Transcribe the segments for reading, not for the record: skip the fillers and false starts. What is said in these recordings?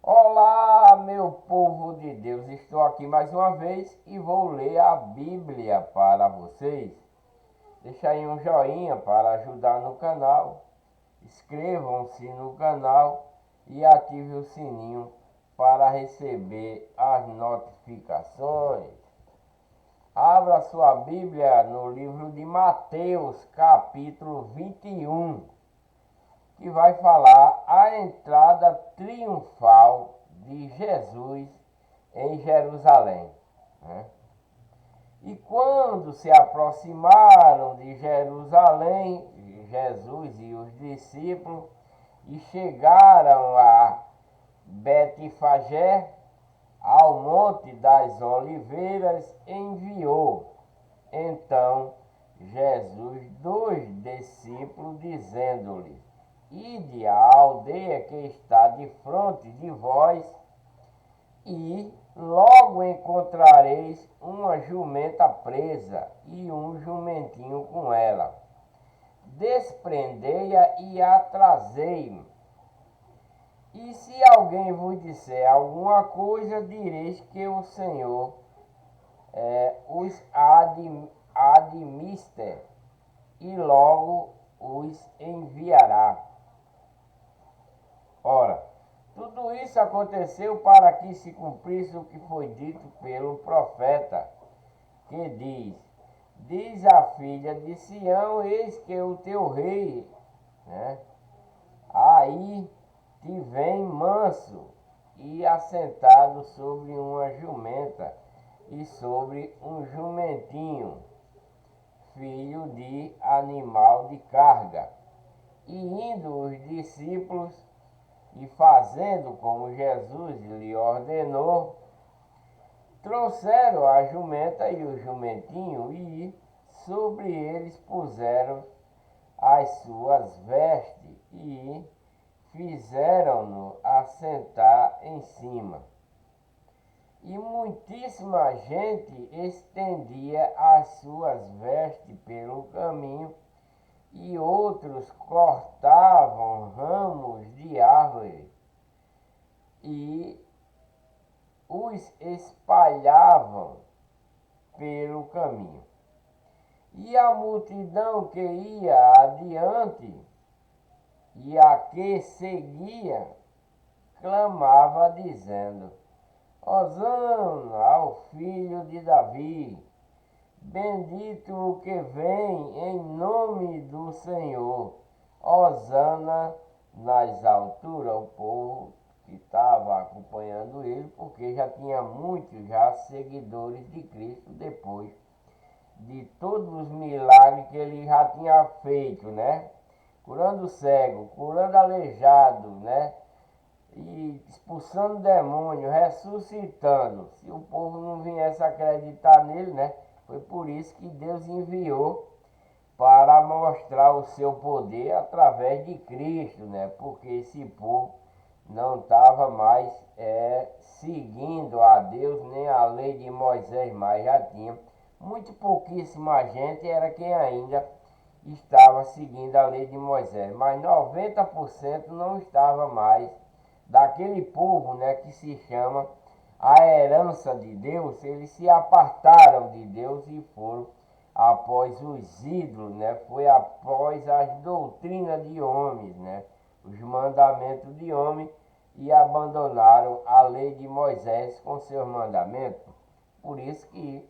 Olá, meu povo de Deus, estou aqui mais uma vez e vou ler a Bíblia para vocês. Deixa aí um joinha para ajudar no canal, inscrevam-se no canal e ative o sininho para receber as notificações. Abra sua Bíblia no livro de Mateus, capítulo 21. Que vai falar a entrada triunfal de Jesus em Jerusalém, né? E quando se aproximaram de Jerusalém, Jesus e os discípulos, e chegaram a Betfagé, ao Monte das Oliveiras, enviou então Jesus dois discípulos, dizendo-lhes: Ide à aldeia que está defronte de vós, e logo encontrareis uma jumenta presa e um jumentinho com ela. Desprendei-a e a trazei-me. E se alguém vos disser alguma coisa, direis que o Senhor os admister, e logo os enviará. Ora, tudo isso aconteceu para que se cumprisse o que foi dito pelo profeta, que diz a filha de Sião: eis que o teu rei, né, aí te vem manso e assentado sobre uma jumenta e sobre um jumentinho, filho de animal de carga. E indo os discípulos e fazendo como Jesus lhe ordenou, trouxeram a jumenta e o jumentinho, e sobre eles puseram as suas vestes e fizeram-no assentar em cima. E muitíssima gente estendia as suas vestes pelo caminho, e outros cortavam ramos de árvore e os espalhavam pelo caminho. E a multidão que ia adiante e a que seguia clamava, dizendo: Hosana ao filho de Davi, bendito o que vem em nome do Senhor, hosana nas alturas. O povo que estava acompanhando ele, porque já tinha muitos seguidores de Cristo depois de todos os milagres que ele já tinha feito, né? Curando cego, curando aleijado, né? E expulsando demônio, ressuscitando. Se o povo não viesse acreditar nele, né? Foi por isso que Deus enviou para mostrar o seu poder através de Cristo, né? Porque esse povo não estava mais seguindo a Deus, nem a lei de Moisés, mas já tinha. Muito pouquíssima gente era quem ainda estava seguindo a lei de Moisés, mas 90% não estava mais. Daquele povo, né, que se chama a herança de Deus, eles se apartaram de Deus e foram após os ídolos, né? Foi após as doutrinas de homens, né? Os mandamentos de homem, e abandonaram a lei de Moisés com seus mandamentos. Por isso que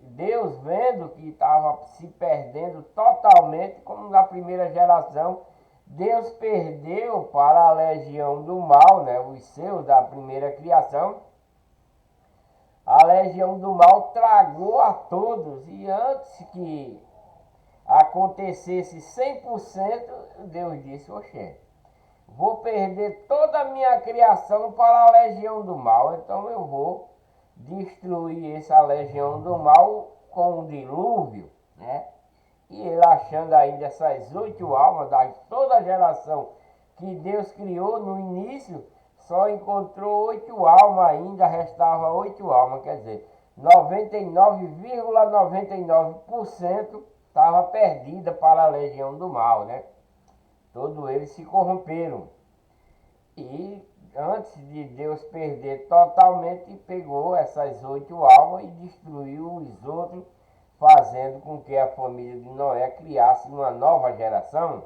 Deus, vendo que estava se perdendo totalmente, como na primeira geração, Deus perdeu para a legião do mal, né, os seus da primeira criação. A legião do mal tragou a todos, e antes que acontecesse 100%, Deus disse: oxê, vou perder toda a minha criação para a legião do mal, então eu vou destruir essa legião do mal com um dilúvio, né? E ele, achando ainda essas 8 almas da toda a geração que Deus criou no início, só encontrou 8 almas ainda, restava 8 almas, quer dizer, 99,99% estava perdida para a legião do mal, né? Todos eles se corromperam. E antes de Deus perder totalmente, pegou essas 8 almas e destruiu os outros, fazendo com que a família de Noé criasse uma nova geração,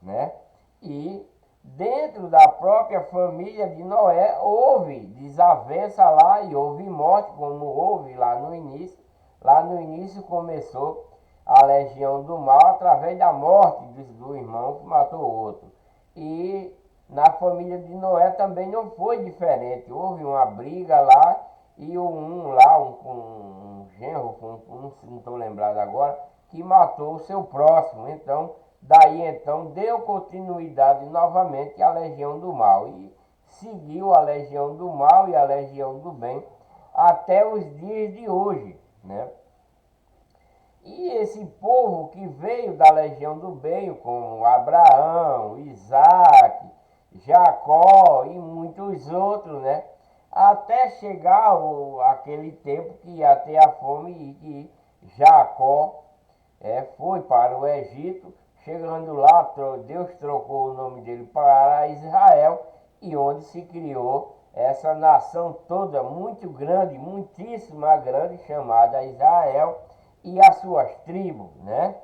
né? E dentro da própria família de Noé houve desavença lá e houve morte, como houve lá no início. Lá no início começou a legião do mal através da morte do irmão que matou o outro. E na família de Noé também não foi diferente. Houve uma briga lá e um genro, não estou lembrado agora, que matou o seu próximo. Então, daí então deu continuidade novamente à legião do mal. E seguiu a legião do mal e a legião do bem até os dias de hoje, né? E esse povo que veio da legião do bem, como Abraão, Isaac, Jacó e muitos outros, né? Até chegar aquele tempo que ia ter a fome e que Jacó foi para o Egito. Chegando lá, Deus trocou o nome dele para Israel, e onde se criou essa nação toda muito grande, muitíssima grande, chamada Israel, e as suas tribos, né?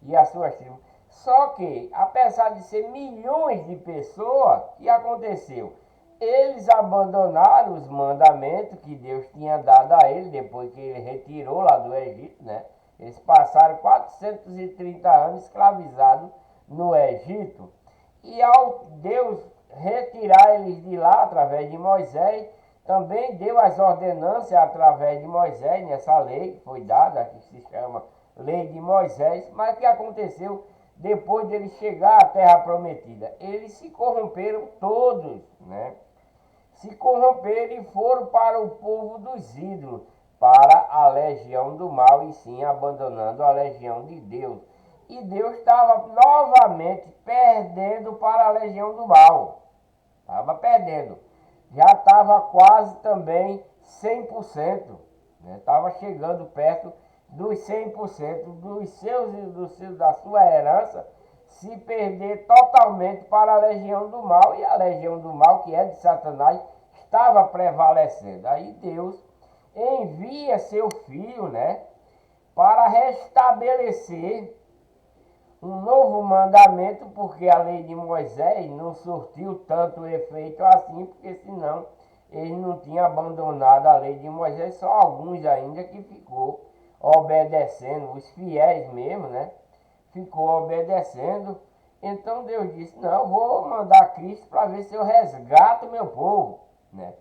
E as suas tribos. Só que, apesar de ser milhões de pessoas, o que aconteceu? Eles abandonaram os mandamentos que Deus tinha dado a eles, depois que ele retirou lá do Egito, né? Eles passaram 430 anos escravizados no Egito. E ao Deus retirar eles de lá, através de Moisés, também deu as ordenanças através de Moisés, nessa lei que foi dada, que se chama Lei de Moisés. Mas o que aconteceu depois de eles chegar à Terra Prometida? Eles se corromperam todos, né? Se corromperam e foram para o povo dos ídolos, para a legião do mal, e sim abandonando a legião de Deus. E Deus estava novamente perdendo para a legião do mal. Estava perdendo. Já estava quase também 100%. Estava chegando perto dos 100% da sua herança, se perder totalmente para a legião do mal. E a legião do mal, que é de Satanás, estava prevalecendo. Aí Deus envia seu filho, né, para restabelecer um novo mandamento, porque a lei de Moisés não surtiu tanto efeito assim, porque senão eles não tinham abandonado a lei de Moisés. Só alguns ainda que ficou obedecendo, os fiéis mesmo, né? Ficou obedecendo. Então Deus disse: não, vou mandar Cristo para ver se eu resgato meu povo, né?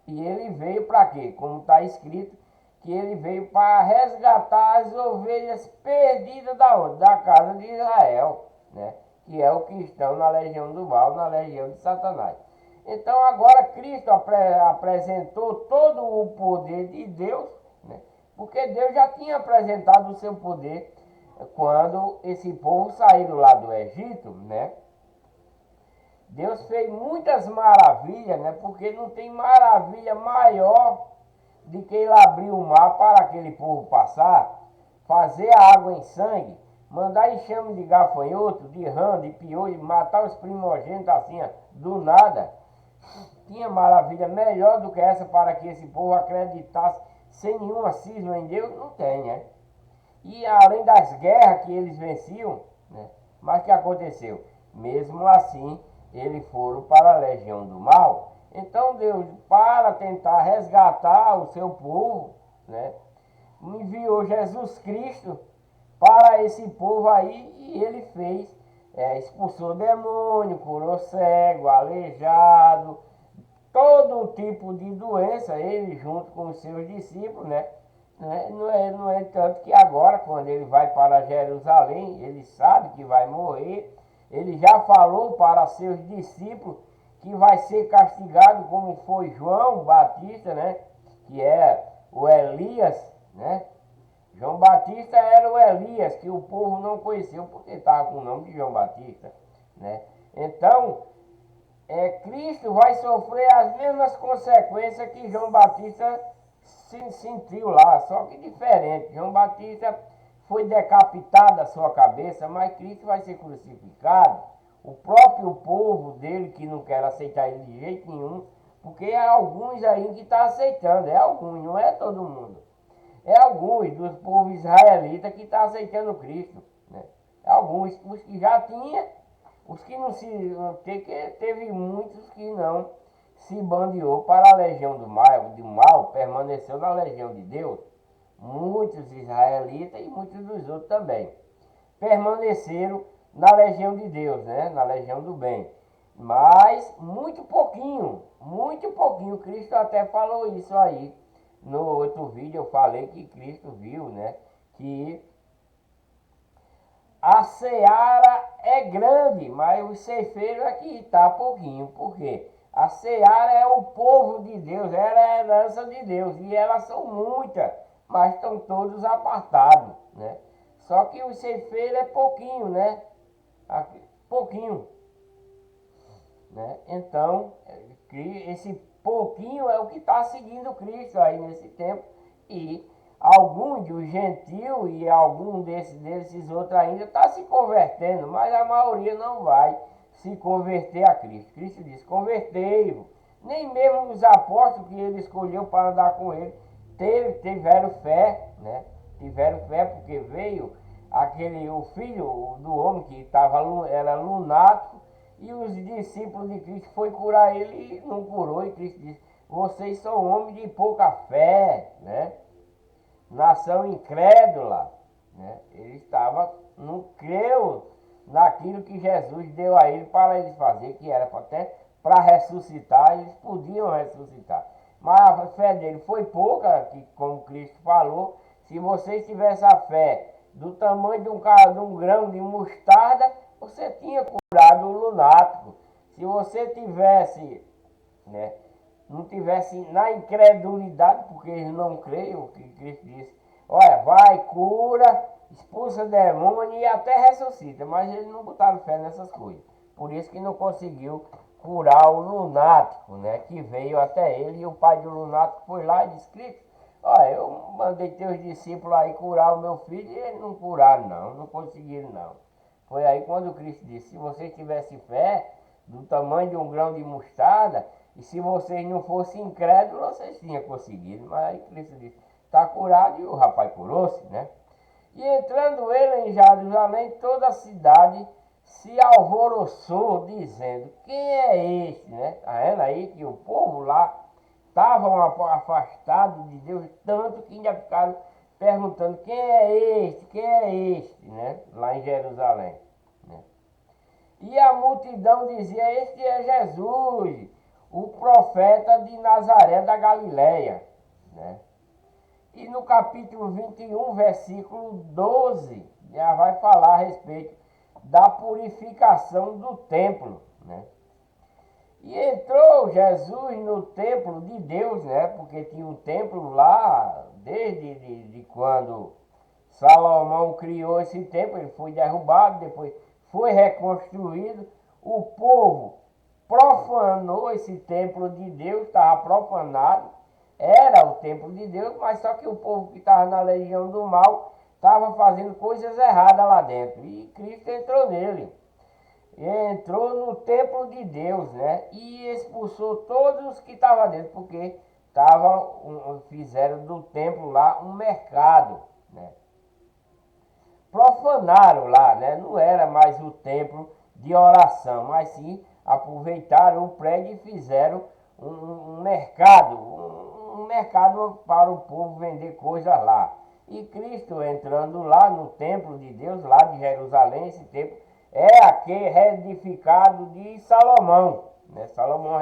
E ele veio para quê? Como está escrito, que ele veio para resgatar as ovelhas perdidas da casa de Israel, né? Que é o que estão na legião do mal, na legião de Satanás. Então agora Cristo apresentou todo o poder de Deus, né? Porque Deus já tinha apresentado o seu poder quando esse povo saiu lá do Egito, né? Deus fez muitas maravilhas, né? Porque não tem maravilha maior de que ele abrir o mar para aquele povo passar, fazer a água em sangue, mandar enxame de gafanhoto, de rã, de piolho, matar os primogênitos assim, do nada. Tinha maravilha melhor do que essa para que esse povo acreditasse sem nenhuma cisma em Deus? Não tem, né? E além das guerras que eles venciam, né? Mas o que aconteceu? Mesmo assim, eles foram para a legião do mal. Então Deus, para tentar resgatar o seu povo, né, enviou Jesus Cristo para esse povo aí, e ele fez, expulsou demônio, curou cego, aleijado, todo tipo de doença, ele junto com os seus discípulos, né? Não é tanto que agora, quando ele vai para Jerusalém, ele sabe que vai morrer. Ele já falou para seus discípulos que vai ser castigado como foi João Batista, né? Que é o Elias, né? João Batista era o Elias, que o povo não conheceu porque estava com o nome de João Batista, né? Então, Cristo vai sofrer as mesmas consequências que João Batista sentiu lá, só que diferente. João Batista foi decapitado a sua cabeça, mas Cristo vai ser crucificado. o próprio povo dele que não quer aceitar ele de jeito nenhum, porque é alguns aí que está aceitando, é alguns, não é todo mundo. É alguns dos povos israelitas que está aceitando Cristo, né? Alguns, os que já tinha, os que não se, teve muitos que não se bandeou para a legião do mal, permaneceu na legião de Deus. Muitos israelitas e muitos dos outros também permaneceram na legião de Deus, né? Na legião do bem. Mas muito pouquinho, muito pouquinho. Cristo até falou isso aí. No outro vídeo eu falei que Cristo viu, né? Que a seara é grande, mas os ceifeiros aqui está pouquinho. Por quê? A seara é o povo de Deus, ela é a herança de Deus. E elas são muitas, mas estão todos apartados, né? Só que o ceifeiro é pouquinho, né? Aqui, pouquinho, né? Então, esse pouquinho é o que está seguindo Cristo aí nesse tempo. E alguns dos gentios e algum desses outros ainda está se convertendo, mas a maioria não vai se converter a Cristo. Cristo disse, convertei-vos. Nem mesmo os apóstolos que ele escolheu para andar com ele tiveram fé, né? Tiveram fé porque veio o filho do homem que era lunático, e os discípulos de Cristo foi curar ele e não curou, e Cristo disse, vocês são homens de pouca fé, né? Nação incrédula, né? Ele não creu naquilo que Jesus deu a ele para eles fazer, que era até para ressuscitar, eles podiam ressuscitar. Mas a fé dele foi pouca, que, como Cristo falou, se vocês tivessem a fé do tamanho de um grão de mostarda, você tinha curado o lunático. Se você tivesse, né, não tivesse na incredulidade, porque eles não creem, o que Cristo disse, olha, vai, cura, expulsa demônio e até ressuscita, mas eles não botaram fé nessas coisas. Por isso que não conseguiu curar o lunático, né, que veio até ele, e o pai do lunático foi lá e disse, Cristo, olha, eu mandei teus discípulos aí curar o meu filho e eles não curaram não conseguiram não. Foi aí quando Cristo disse, se vocês tivessem fé do tamanho de um grão de mostarda, e se vocês não fossem incrédulos, vocês tinham conseguido. Mas aí Cristo disse, está curado, e o rapaz curou-se, né? E entrando ele em Jerusalém, toda a cidade se alvoroçou, dizendo, quem é este, né? Tá vendo aí que o povo lá estavam afastados de Deus, tanto que ainda ficaram perguntando, quem é este, né? Lá em Jerusalém, né? E a multidão dizia, este é Jesus, o profeta de Nazaré da Galileia, né? E no capítulo 21, versículo 12, já vai falar a respeito da purificação do templo, né? E entrou Jesus no templo de Deus, né? Porque tinha um templo lá, desde quando Salomão criou esse templo, ele foi derrubado, depois foi reconstruído. O povo profanou esse templo de Deus, estava profanado, era o templo de Deus, mas só que o povo que estava na legião do mal estava fazendo coisas erradas lá dentro. E Cristo entrou nele. Entrou no templo de Deus, né? E expulsou todos os que estavam dentro, porque fizeram do templo lá um mercado, né? Profanaram lá, né? Não era mais o templo de oração, mas sim aproveitaram o prédio e fizeram um mercado, um mercado para o povo vender coisas lá. E Cristo entrando lá no templo de Deus, lá de Jerusalém, esse templo é aquele reedificado de Salomão, né? Salomão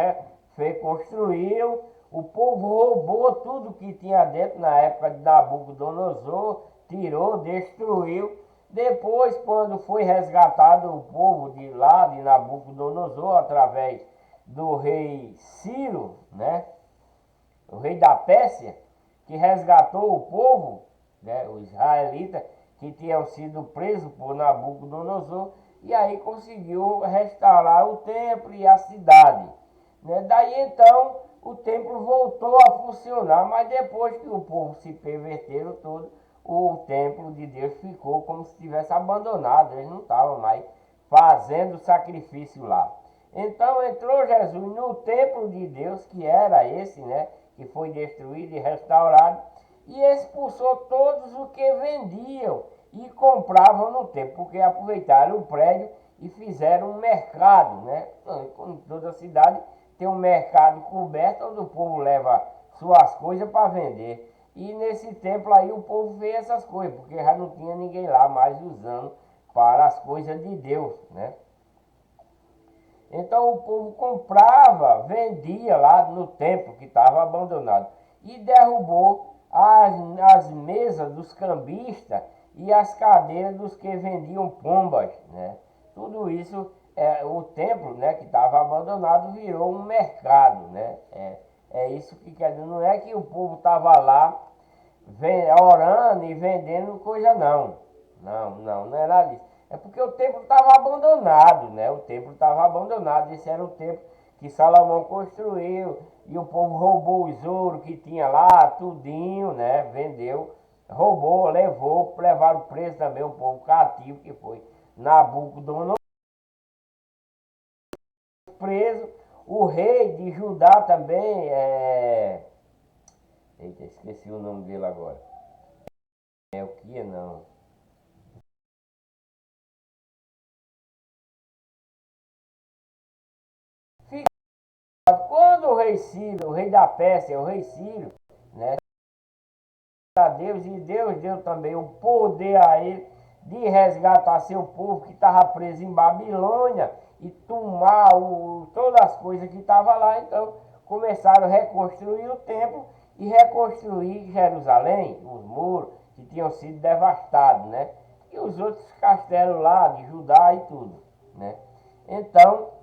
construiu, o povo roubou tudo que tinha dentro na época de Nabucodonosor, tirou, destruiu. Depois, quando foi resgatado o povo de lá, de Nabucodonosor, através do rei Ciro, né? O rei da Pérsia, que resgatou o povo, né? Os israelitas, que tinham sido presos por Nabucodonosor, e aí conseguiu restaurar o templo e a cidade, né? Daí então o templo voltou a funcionar, mas depois que o povo se perverteram todo, o templo de Deus ficou como se tivesse abandonado, eles não estavam mais fazendo sacrifício lá. Então entrou Jesus no templo de Deus, que era esse, né, que foi destruído e restaurado, e expulsou todos os que vendiam e compravam no templo, porque aproveitaram o prédio e fizeram um mercado, né? Como toda cidade tem um mercado coberto onde o povo leva suas coisas para vender. E nesse templo aí o povo fez essas coisas, porque já não tinha ninguém lá mais usando para as coisas de Deus, né? Então o povo comprava, vendia lá no templo que estava abandonado. E derrubou as mesas dos cambistas e as cadeiras dos que vendiam pombas, né? Tudo isso, o templo, né, que estava abandonado virou um mercado, né? É isso que quer dizer. Não é que o povo estava lá orando e vendendo coisa, não. Não é nada disso. É porque o templo estava abandonado, né? O templo estava abandonado. Esse era o templo que Salomão construiu. E o povo roubou os ouros que tinha lá, tudinho, né? Vendeu, roubou, levaram preso também o povo cativo, que foi Nabucodonosor preso. O rei de Judá também, eita, esqueci o nome dele agora. É o que não. Quando o rei Ciro, o rei da Pérsia, o rei Ciro, né, a Deus, e Deus deu também o poder a ele de resgatar seu povo que estava preso em Babilônia e tomar todas as coisas que estavam lá. Então começaram a reconstruir o templo e reconstruir Jerusalém, os muros que tinham sido devastados, né? E os outros castelos lá de Judá e tudo, né? Então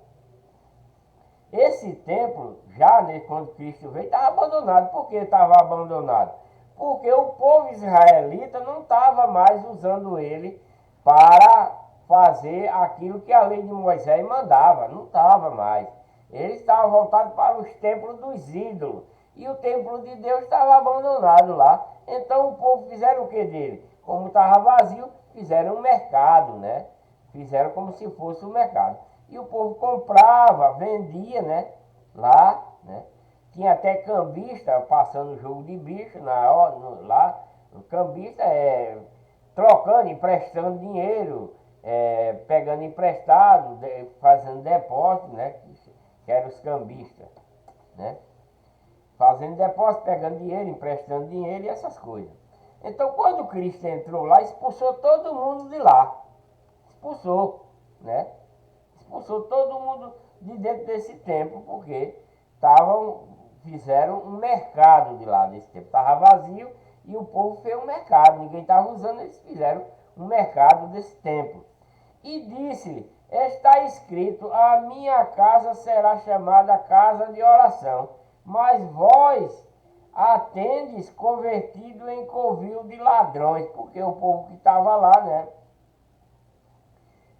esse templo, já quando Cristo veio, estava abandonado. Por que estava abandonado? Porque o povo israelita não estava mais usando ele para fazer aquilo que a lei de Moisés mandava. Não estava mais. Ele estava voltado para os templos dos ídolos. E o templo de Deus estava abandonado lá. Então o povo fizeram o que dele? Como estava vazio, fizeram um mercado, né? Fizeram como se fosse um mercado. E o povo comprava, vendia, né? Lá, né? Tinha até cambista passando jogo de bicho lá. O cambista trocando, emprestando dinheiro, pegando emprestado, fazendo depósito, né? Que eram os cambistas, né? Fazendo depósito, pegando dinheiro, emprestando dinheiro e essas coisas. Então, quando Cristo entrou lá, expulsou todo mundo de lá. Expulsou, né? Expulsou todo mundo de dentro desse templo, porque fizeram um mercado de lá desse templo. Estava vazio e o povo fez um mercado. Ninguém estava usando, eles fizeram um mercado desse templo. E disse-lhe, está escrito, a minha casa será chamada casa de oração, mas vós a tendes convertido em covil de ladrões, porque o povo que estava lá, né?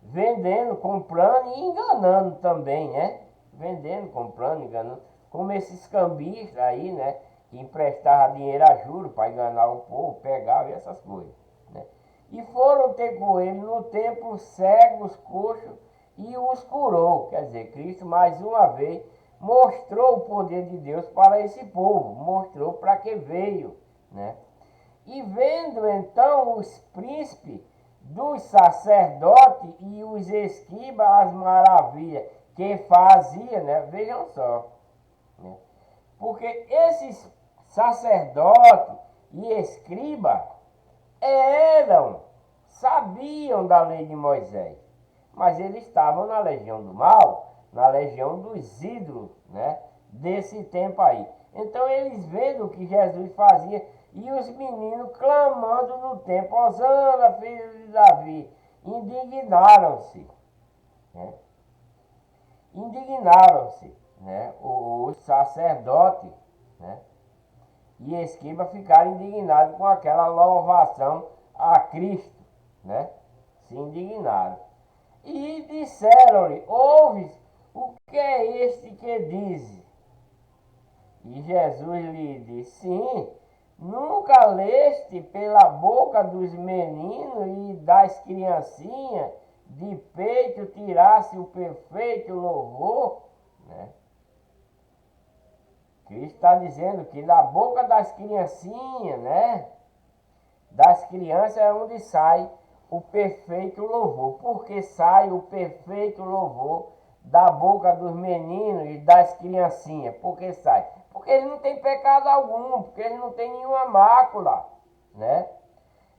Vendendo, comprando e enganando também, né? Vendendo, comprando, enganando. Como esses cambistas aí, né? Que emprestavam dinheiro a juros para enganar o povo, pegavam essas coisas, né? E foram ter com ele no templo cegos, coxos e os curou. Quer dizer, Cristo mais uma vez mostrou o poder de Deus para esse povo. Mostrou para que veio, né? E vendo então os príncipes dos sacerdotes e os escribas as maravilhas que fazia, né? Vejam só, né? Porque esses sacerdotes e escribas sabiam da lei de Moisés, mas eles estavam na legião do mal, na legião dos ídolos, né? Desse tempo aí. Então eles vendo o que Jesus fazia e os meninos clamando no templo, Hosana, filho de Davi, indignaram-se, né? Indignaram-se, né? Os sacerdotes, né? E escriba ficaram indignados com aquela louvação a Cristo, né? Se indignaram. E disseram-lhe, ouves, o que é este que diz? E Jesus lhe disse, sim, nunca leste pela boca dos meninos e das criancinhas de peito tirasse o perfeito louvor, né? Cristo está dizendo que da boca das criancinhas, né? Das crianças é onde sai o perfeito louvor. Porque sai o perfeito louvor da boca dos meninos e das criancinhas. Por que sai? Porque ele não tem pecado algum, porque ele não tem nenhuma mácula, né?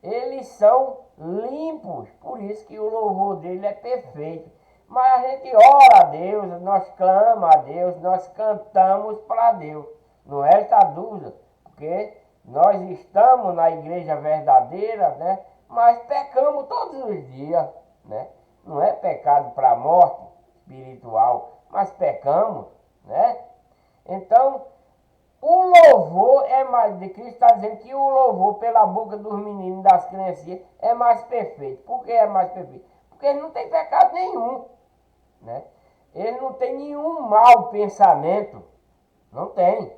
Eles são limpos, por isso que o louvor dele é perfeito. Mas a gente ora a Deus, nós clamamos a Deus, nós cantamos para Deus. Não resta dúvida, porque nós estamos na igreja verdadeira, né? Mas pecamos todos os dias, né? Não é pecado para a morte espiritual, mas pecamos, né? Então, o louvor é mais, de Cristo está dizendo que o louvor pela boca dos meninos e das criancinhas é mais perfeito. Por que é mais perfeito? Porque ele não tem pecado nenhum, né? Ele não tem nenhum mau pensamento, não tem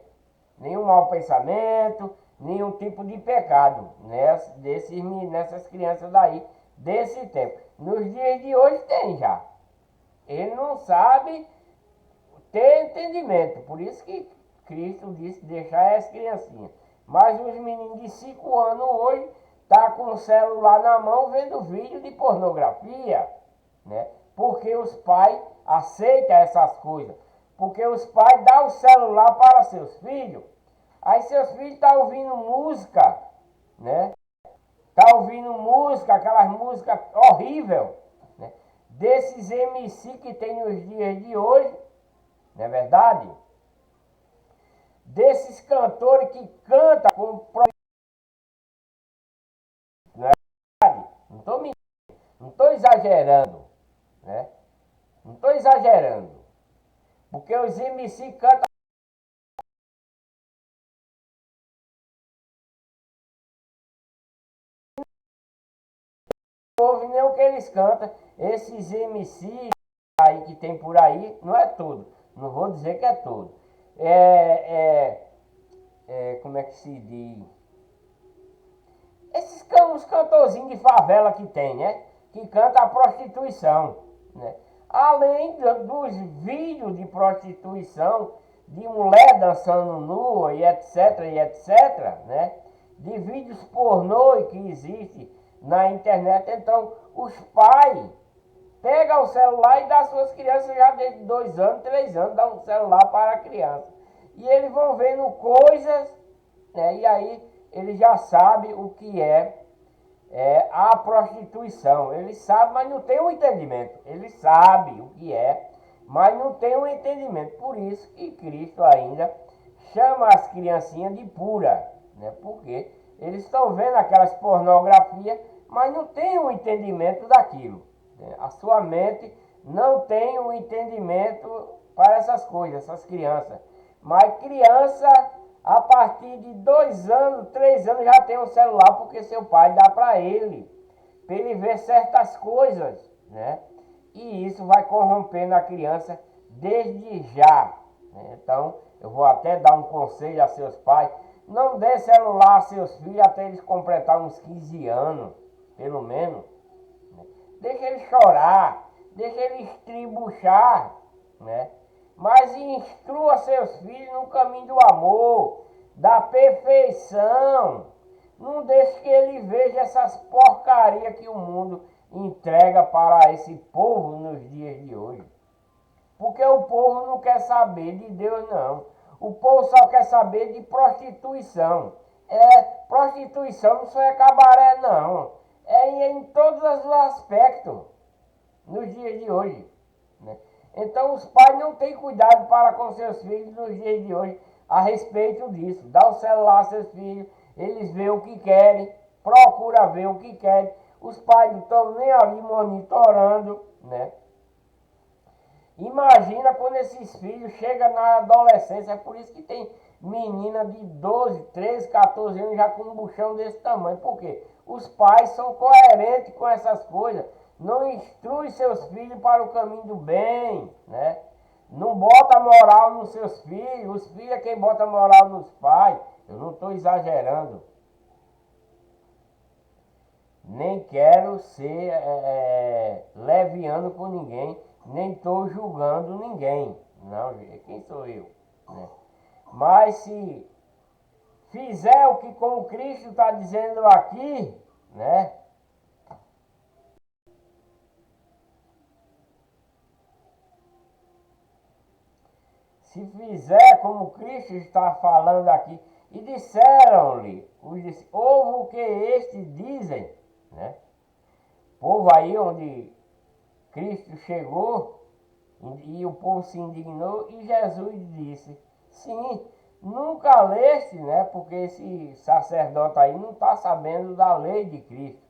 nenhum mau pensamento, nenhum tipo de pecado nessas crianças daí, desse tempo. Nos dias de hoje tem já. Ele não sabe ter entendimento, por isso que Cristo disse deixar as criancinhas. Mas os meninos de 5 anos hoje tá com o celular na mão vendo vídeo de pornografia, né? Porque os pais aceitam essas coisas. Porque os pais dão o celular para seus filhos. Aí seus filhos estão ouvindo música, né? Tá ouvindo música, aquelas músicas horríveis, né? Desses MC que tem nos dias de hoje, não é verdade? Desses cantores que cantam com... Não é verdade? Não estou mentindo, não estou exagerando, né? Não estou exagerando. Porque os MC cantam... Não ouve nem o que eles cantam. Esses MC aí que tem por aí, não é tudo. Não vou dizer que é tudo. Como é que se diz? Esses os cantorzinhos de favela que tem, né? Que canta a prostituição, né? Além dos vídeos de prostituição, de mulher dançando nua e etc, né? De vídeos pornô que existe na internet. Então, os pais pegam o celular e dão às suas crianças já desde 2 anos, 3 anos, dá um celular para a criança. E eles vão vendo coisas, né? E aí ele já sabe o que é a prostituição. Ele sabe, mas não tem um entendimento. Ele sabe o que é, mas não tem um entendimento. Por isso que Cristo ainda chama as criancinhas de pura, né? Porque eles estão vendo aquelas pornografias, mas não tem um entendimento daquilo, né? A sua mente não tem um entendimento para essas coisas, essas crianças. Mas criança, a partir de 2 anos, 3 anos, já tem um celular, porque seu pai dá para ele ver certas coisas, né? E isso vai corrompendo a criança desde já, né? Então, eu vou até dar um conselho a seus pais: não dê celular a seus filhos até eles completar uns 15 anos, pelo menos, né? Deixa eles chorar, deixa eles tribuchar, né? Mas instrua seus filhos no caminho do amor, da perfeição. Não deixe que ele veja essas porcarias que o mundo entrega para esse povo nos dias de hoje. Porque o povo não quer saber de Deus, não. O povo só quer saber de prostituição. Prostituição não só é cabaré, não. É em todos os aspectos nos dias de hoje, né? Então os pais não têm cuidado para com seus filhos nos dias de hoje a respeito disso. Dá o celular a seus filhos, eles veem o que querem, procura ver o que querem. Os pais não estão nem ali monitorando, né? Imagina quando esses filhos chegam na adolescência. É por isso que tem menina de 12, 13, 14 anos já com um buchão desse tamanho. Por quê? Os pais são coerentes com essas coisas. Não instrui seus filhos para o caminho do bem, né? Não bota moral nos seus filhos. Os filhos é quem bota moral nos pais. Eu não estou exagerando. nem quero ser leviano com ninguém, nem estou julgando ninguém. Não, quem sou eu? Né? Mas se fizer o que como Cristo está dizendo aqui, né? Se fizer como Cristo está falando aqui, e disseram-lhe, ouve o que estes dizem, né? Povo aí onde Cristo chegou, e o povo se indignou, e Jesus disse, sim, nunca leste, né? Porque esse sacerdote aí não está sabendo da lei de Cristo.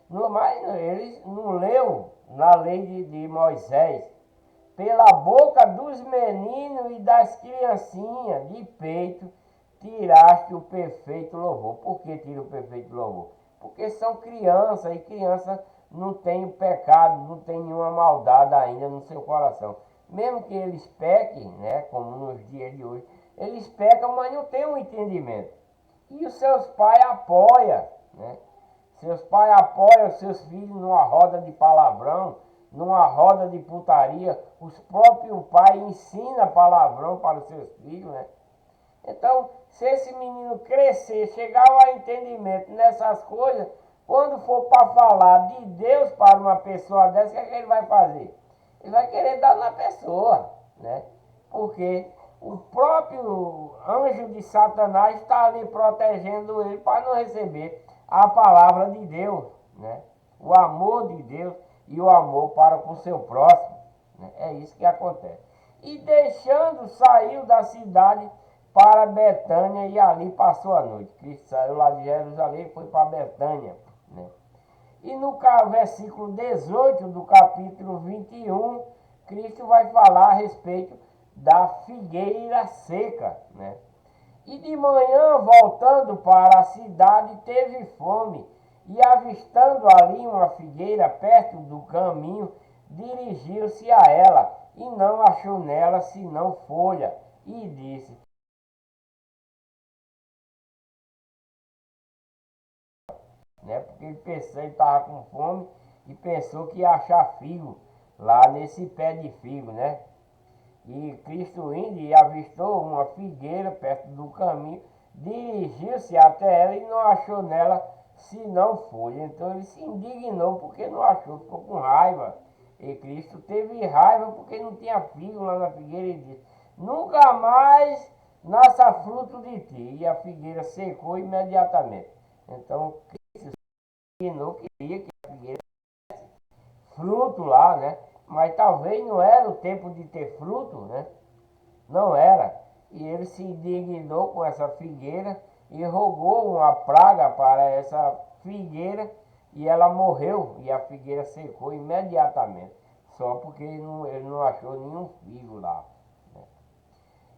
Mas ele não leu na lei de Moisés. Pela boca dos meninos e das criancinhas de peito, tiraste o perfeito louvor. Por que tira o perfeito louvor? Porque são crianças, e criança não tem pecado, não tem nenhuma maldade ainda no seu coração. Mesmo que eles pequem, né, como nos dias de hoje, eles pecam, mas não têm um entendimento. E os seus pais apoiam, né? Seus pais apoiam seus filhos numa roda de palavrão, numa roda de putaria. Os próprios pais ensinam palavrão para os seus filhos, né? Então, se esse menino crescer, chegar ao entendimento nessas coisas, quando for para falar de Deus para uma pessoa dessa, o que é que ele vai fazer? Ele vai querer dar na pessoa, né? Porque o próprio anjo de Satanás está ali protegendo ele para não receber a palavra de Deus, né? O amor de Deus e o amor para com o seu próximo, né? É isso que acontece. E deixando, saiu da cidade para Betânia e ali passou a noite. Cristo saiu lá de Jerusalém e foi para Betânia, né? E no versículo 18 do capítulo 21, Cristo vai falar a respeito da figueira seca, né? E de manhã, voltando para a cidade, teve fome, e avistando ali uma figueira perto do caminho, dirigiu-se a ela, e não achou nela senão folha, e disse, né? Porque ele estava com fome e pensou que ia achar figo lá nesse pé de figo, né? E Cristo indo e avistou uma figueira perto do caminho, dirigiu-se até ela e não achou nela senão folha. Então ele se indignou porque não achou, ficou com raiva. E Cristo teve raiva porque não tinha figo lá na figueira e disse, nunca mais nasça fruto de ti. E a figueira secou imediatamente. Então não queria que a figueira fruto lá, né? Mas talvez não era o tempo de ter fruto, né? Não era. E ele se indignou com essa figueira e rogou uma praga para essa figueira e ela morreu e a figueira secou imediatamente. Só porque ele não achou nenhum figo lá. Né?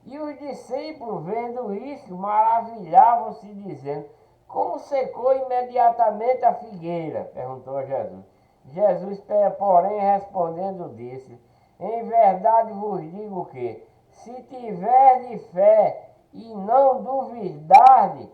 E os discípulos, vendo isso, maravilhavam-se, dizendo, como secou imediatamente a figueira? Perguntou a Jesus. Jesus, porém, respondendo, disse, em verdade vos digo que, se tiverdes fé e não duvidardes,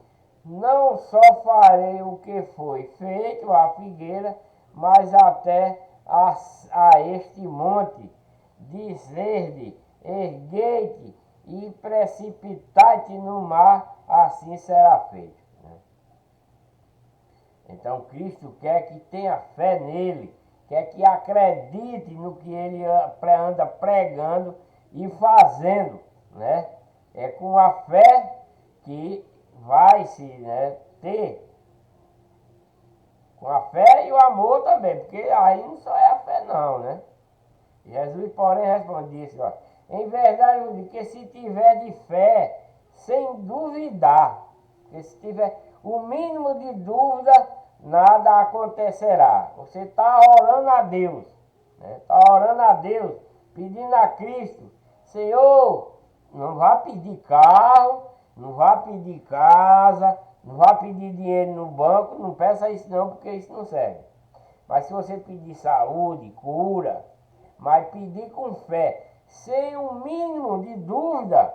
não só farei o que foi feito à figueira, mas até a este monte, dizer-lhe, erguei-te e precipitai-te no mar, assim será feito. Então Cristo quer que tenha fé nele, quer que acredite no que ele anda pregando e fazendo, né? É com a fé que vai se, né, ter, com a fé e o amor também, porque aí não só é a fé não, né? Jesus, porém, respondeu assim, ó, em verdade eu digo que se tiver de fé, sem duvidar, que se tiver o mínimo de dúvida, nada acontecerá. Você está orando a Deus, né? Está orando a Deus, pedindo a Cristo, Senhor, não vá pedir carro, não vá pedir casa, não vá pedir dinheiro no banco, não peça isso não, porque isso não serve. Mas se você pedir saúde, cura, mas pedir com fé, sem um mínimo de dúvida,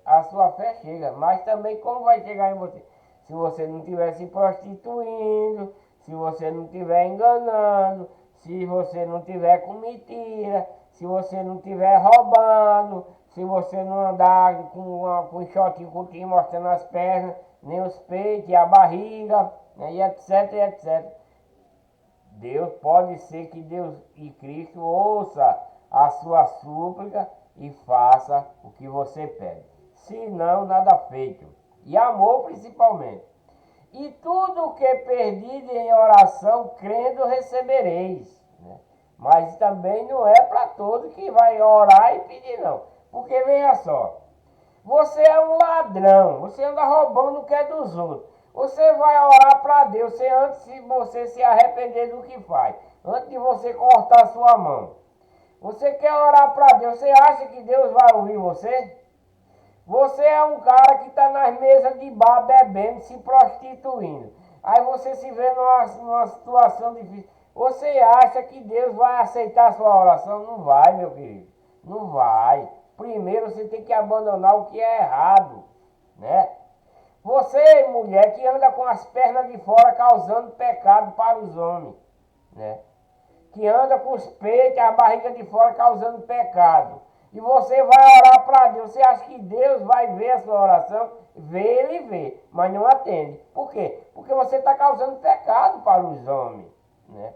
a sua fé chega. Mas também como vai chegar em você? Se você não estiver se prostituindo, se você não estiver enganando, se você não estiver com mentira, se você não estiver roubando, se você não andar com um shortinho curtinho mostrando as pernas, nem os peitos e a barriga, né, e etc, etc. Deus pode ser que Deus e Cristo ouça a sua súplica e faça o que você pede. Se não, nada feito. E amor principalmente. E tudo o que pedido em oração, crendo, recebereis. Né? Mas também não é para todo que vai orar e pedir, não. Porque veja só, você é um ladrão, você anda roubando o que é dos outros. Você vai orar para Deus antes de você se arrepender do que faz, antes de você cortar sua mão. Você quer orar para Deus, você acha que Deus vai ouvir você? Você é um cara que está nas mesas de bar bebendo, se prostituindo. Aí você se vê numa situação difícil. Você acha que Deus vai aceitar a sua oração? Não vai, meu querido. Não vai. Primeiro você tem que abandonar o que é errado, né? Você, mulher, que anda com as pernas de fora causando pecado para os homens, né? Que anda com os peitos, a barriga de fora causando pecado. E você vai orar para Deus. Você acha que Deus vai ver a sua oração? Vê, ele vê, mas não atende. Por quê? Porque você está causando pecado para os homens, né?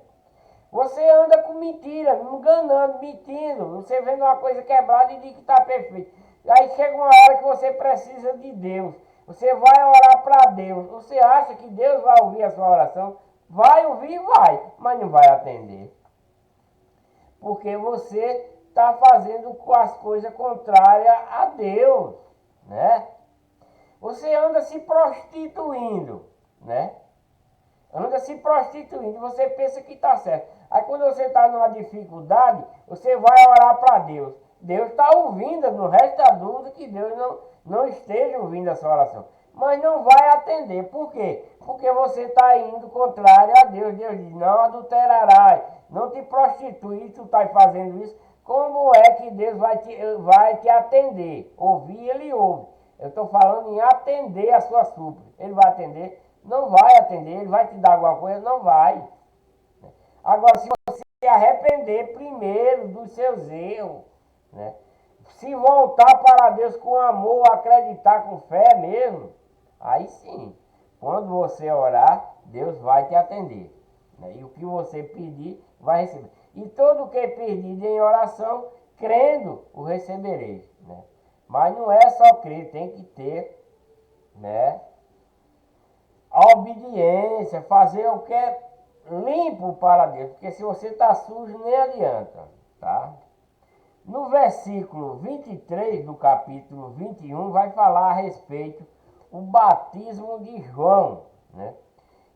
Você anda com mentira, enganando, mentindo. Você vendo uma coisa quebrada e diz que está perfeito. Aí chega uma hora que você precisa de Deus. Você vai orar para Deus. Você acha que Deus vai ouvir a sua oração? Vai ouvir, vai, mas não vai atender. Porque você está fazendo as coisas contrárias a Deus, né? Você anda se prostituindo, né? Anda se prostituindo, você pensa que está certo. Aí quando você está numa dificuldade, você vai orar para Deus. Deus está ouvindo, no resto da dúvida que Deus não esteja ouvindo a sua oração. Mas não vai atender. Por quê? Porque você está indo contrário a Deus. Deus diz, não adulterarás, não te prostitui, tu está fazendo isso. Como é que Deus vai te atender? Ouvir, ele ouve. Eu estou falando em atender a sua súplica. Ele vai atender? Não vai atender. Ele vai te dar alguma coisa? Não vai. Agora, se você se arrepender primeiro dos seus erros, né? Se voltar para Deus com amor, acreditar com fé mesmo, aí sim, quando você orar, Deus vai te atender, né? E o que você pedir, vai receber. E todo o que é pedido em oração, crendo, o recebereis, né? Mas não é só crer, tem que ter, né, a obediência, fazer o que é limpo para Deus, porque se você está sujo, nem adianta, tá? No versículo 23 do capítulo 21, vai falar a respeito do batismo de João, né?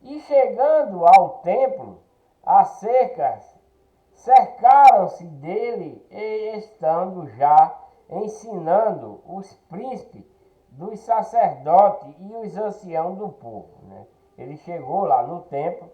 E chegando ao templo, as cercaram-se dele e estando já ensinando os príncipes dos sacerdotes e os anciãos do povo, né? Ele chegou lá no templo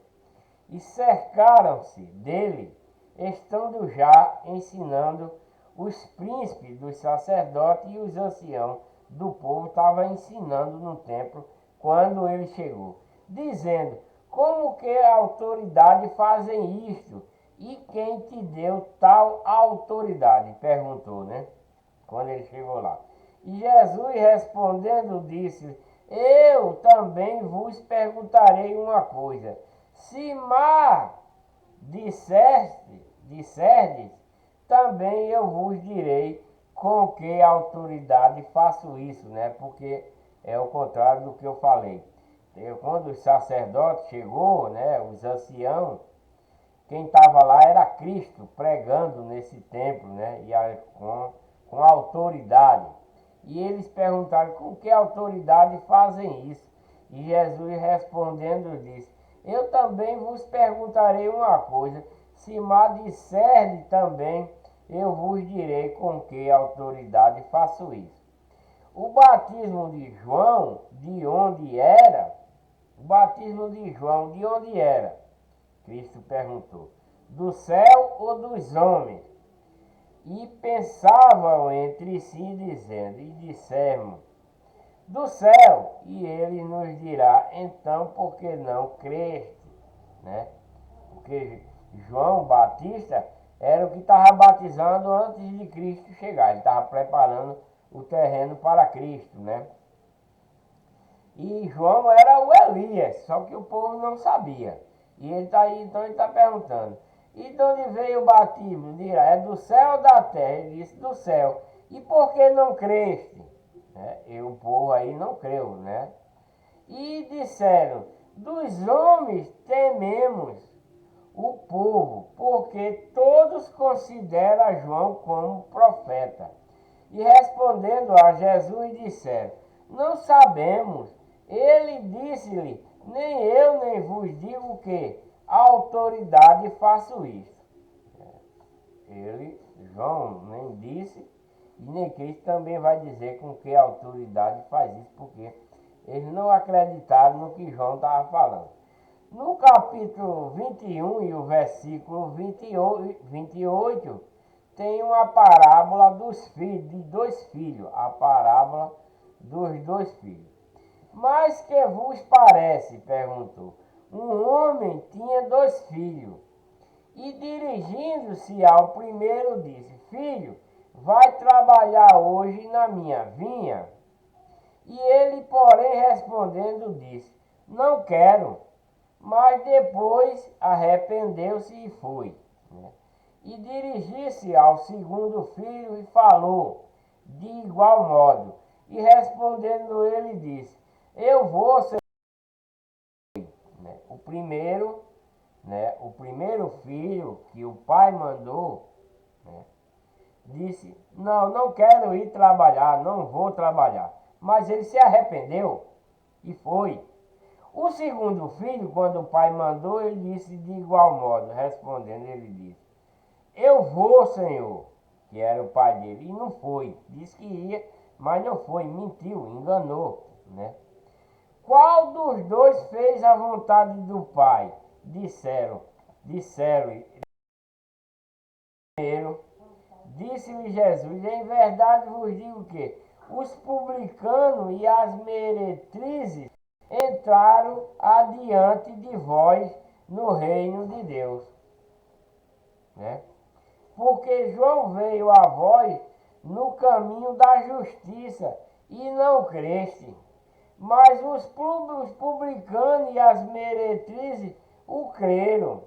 e cercaram-se dele, estando já ensinando os príncipes dos sacerdotes e os anciãos do povo estavam ensinando no templo quando ele chegou, dizendo, como que a autoridade fazem isto? E quem te deu tal autoridade? Perguntou, né? Quando ele chegou lá. E Jesus respondendo disse, eu também vos perguntarei uma coisa. Se mar disserdes, também eu vos direi com que autoridade faço isso, né? Porque é o contrário do que eu falei. Quando os sacerdotes chegou, né, os anciãos, quem estava lá era Cristo pregando nesse templo, né? E com autoridade. E eles perguntaram, com que autoridade fazem isso? E Jesus respondendo disse, eu também vos perguntarei uma coisa, se me disserdes também, eu vos direi com que autoridade faço isso. O batismo de João, de onde era? O batismo de João, de onde era? Cristo perguntou, do céu ou dos homens? E pensavam entre si, dizendo, e disseram, do céu, e ele nos dirá, então, por que não creste? né? Porque João Batista era o que estava batizando antes de Cristo chegar. Ele estava preparando o terreno para Cristo, né? E João era o Elias, só que o povo não sabia. E ele está aí, então ele está perguntando: e de onde veio o batismo? Dirá, é do céu ou da terra? Ele disse, do céu. E por que não creste? Né? E o povo aí não creu, né? E disseram, dos homens tememos o povo, porque todos consideram João como profeta. E respondendo a Jesus disseram, não sabemos. Ele disse-lhe, nem eu nem vos digo que a autoridade faço isto. Ele, João, nem disse, e nem Cristo também vai dizer com que autoridade faz isso, porque eles não acreditaram no que João estava falando. No capítulo 21 e o versículo 28, tem uma parábola dos filhos, de dois filhos, a parábola dos dois filhos. Mas que vos parece? Perguntou. Um homem tinha dois filhos, e dirigindo-se ao primeiro disse, filho, vai trabalhar hoje na minha vinha? E ele, porém, respondendo, disse, não quero. Mas depois arrependeu-se e foi. Né? E dirigiu-se ao segundo filho e falou de igual modo. E respondendo ele disse, eu vou ser. Né? O primeiro filho que o pai mandou, né? Disse, não quero ir trabalhar, não vou trabalhar. Mas ele se arrependeu e foi. O segundo filho, quando o pai mandou, ele disse de igual modo, respondendo, ele disse, eu vou, Senhor, que era o pai dele, e não foi. Disse que ia, mas não foi, mentiu, enganou, né? Qual dos dois fez a vontade do pai? Disseram, primeiro, disse-lhe Jesus, em verdade vos digo que os publicanos e as meretrizes entraram adiante de vós no reino de Deus. Né? Porque João veio a vós no caminho da justiça e não creste. Mas os publicanos e as meretrizes o creram.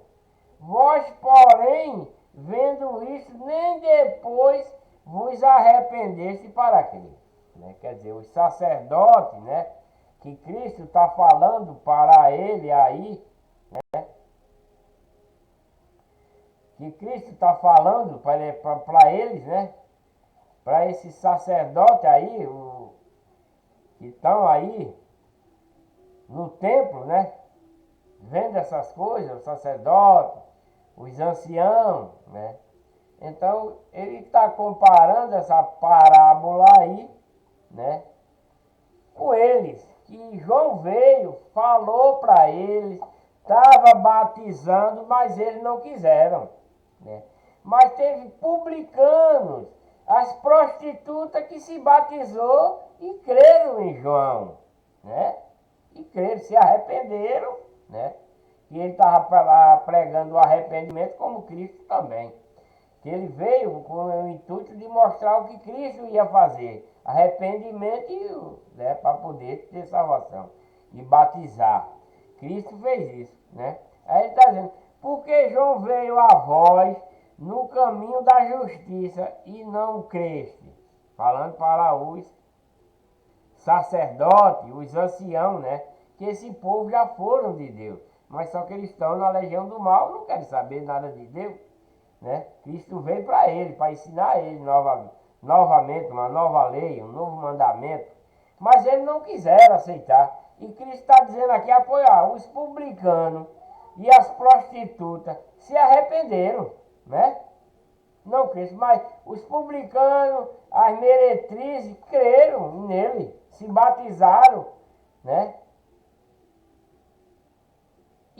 Vós, porém, vendo isso, nem depois vos arrependeste para crer. Né? Quer dizer, os sacerdotes, né? Que Cristo está falando para ele aí, né? Que Cristo está falando para eles, né? Para esses sacerdotes aí, que estão aí no templo, né? Vendo essas coisas, os sacerdotes, os anciãos, né? Então, ele está comparando essa parábola aí, né? Com eles, que João veio, falou para eles, estava batizando, mas eles não quiseram, né? Mas teve publicanos, as prostitutas que se batizou e creram em João, né? E creram, se arrependeram, né? E ele estava pregando o arrependimento como Cristo também. Que ele veio com o intuito de mostrar o que Cristo ia fazer. Arrependimento, né, para poder ter salvação. E batizar. Cristo fez isso, né? Aí ele está dizendo, porque João veio a vós no caminho da justiça e não creste. Falando para os sacerdotes, os anciãos, né? Que esse povo já foram de Deus. Mas só que eles estão na legião do mal, não querem saber nada de Deus. Né? Cristo veio para ele, para ensinar ele novamente uma nova lei, um novo mandamento. Mas eles não quiseram aceitar. E Cristo está dizendo aqui, apoiar os publicanos e as prostitutas se arrependeram, né? Não Cristo, mas os publicanos, as meretrizes creram nele, se batizaram, né?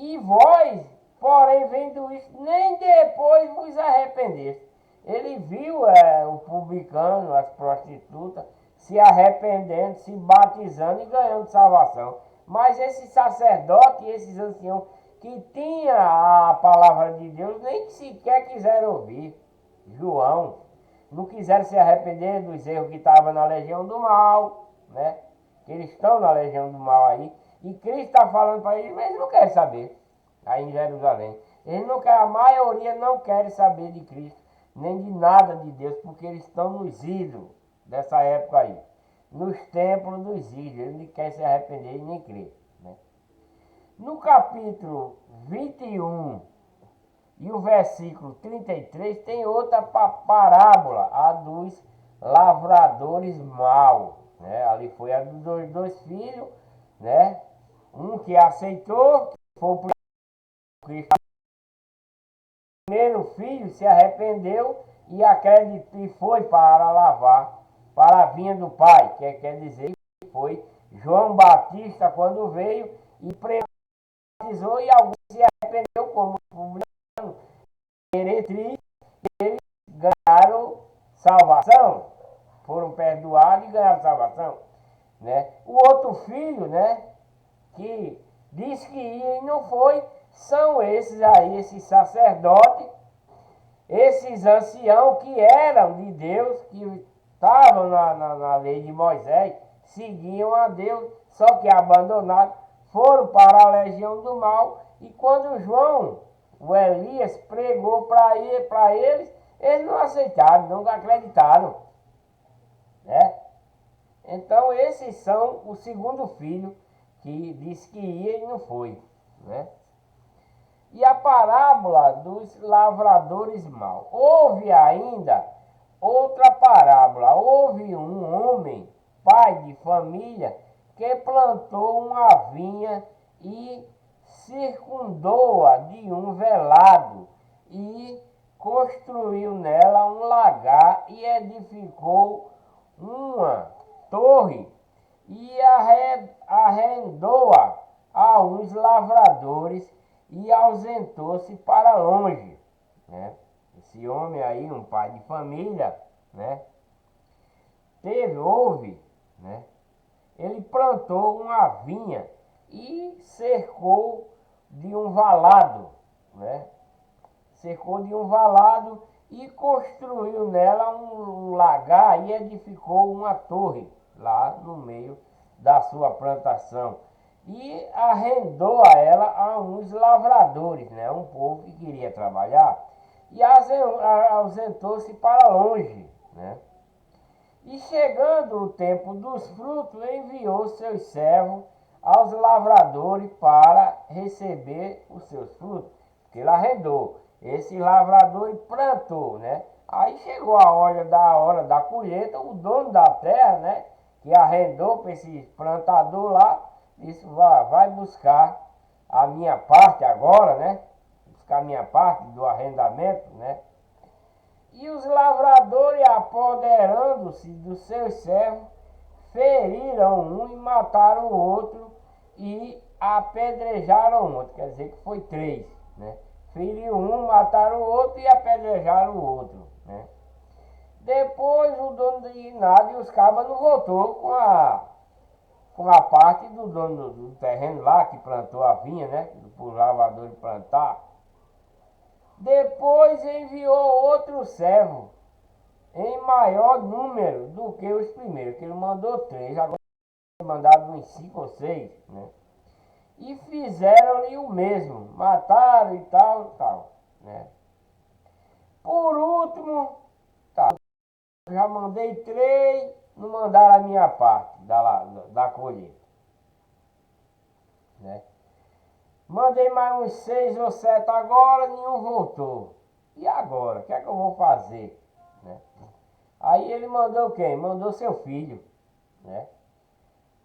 E vós, porém, vendo isso, nem depois vos arrependeste. Ele viu o publicano, as prostitutas, se arrependendo, se batizando e ganhando salvação. Mas esses sacerdotes e esses anciãos que tinha a palavra de Deus, nem sequer quiseram ouvir. João, não quiseram se arrepender dos erros que estavam na legião do mal, né? Que eles estão na legião do mal aí. E Cristo está falando para eles, mas eles não querem saber, aí em Jerusalém. Eles não querem, a maioria não quer saber de Cristo, nem de nada de Deus, porque eles estão nos ídolos dessa época aí. Nos templos dos ídolos, eles não querem se arrepender e nem crer, né? No capítulo 21 e o versículo 33 tem outra parábola, a dos lavradores maus, né? Ali foi a dos dois filhos, né? Um que aceitou, que foi o Cristo. O primeiro filho se arrependeu e acreditou e foi para lavar para a vinha do Pai, que quer dizer que foi João Batista quando veio e batizou, e alguns se arrependeu como publicano, meretriz, eles ganharam salvação, foram perdoados e ganharam salvação, né? O outro filho, né, que disse que ia e não foi, são esses aí, esses sacerdotes, esses anciãos que eram de Deus, que estavam na lei de Moisés, seguiam a Deus, só que abandonaram, foram para a legião do mal. E quando João, o Elias, pregou para eles, eles não aceitaram, não acreditaram, né? Então esses são o segundo filho que disse que ia e não foi, né? E a parábola dos lavradores maus. Houve ainda outra parábola. Houve um homem, pai de família, que plantou uma vinha e circundou-a de um velado e construiu nela um lagar e edificou uma torre e arrendou-a a uns lavradores e ausentou-se para longe, né? Esse homem aí, um pai de família, né? Houve, né? Ele plantou uma vinha e cercou de um valado, né? Cercou de um valado e construiu nela um lagar e edificou uma torre lá no meio da sua plantação. E arrendou a ela a uns lavradores, né? Um povo que queria trabalhar, e ausentou-se para longe, né? E chegando o tempo dos frutos, enviou seus servos aos lavradores para receber os seus frutos, porque ele arrendou. Esse lavrador plantou, né? Aí chegou a hora da colheita, o dono da terra, né, que arrendou para esse plantador lá, disse: vai buscar a minha parte agora, né? Buscar a minha parte do arrendamento, né? E os lavradores, apoderando-se dos seus servos, feriram um e mataram o outro e apedrejaram o outro. Quer dizer que foi três, né? Feriram um, mataram o outro e apedrejaram o outro, né? Depois o dono de nada e os cabas não voltou com a parte do dono do terreno lá, que plantou a vinha, né? Para os lavradores plantar. Depois enviou outro servo, em maior número do que os primeiros, que ele mandou três, agora ele mandado uns 5 ou 6, né? E fizeram-lhe o mesmo, mataram e tal, né? Por último, tá, já mandei 3, não mandaram a minha parte da colheita, né? Mandei mais uns 6 ou 7 agora, nenhum voltou. E agora? O que é que eu vou fazer, né? Aí ele mandou quem? Mandou seu filho, né?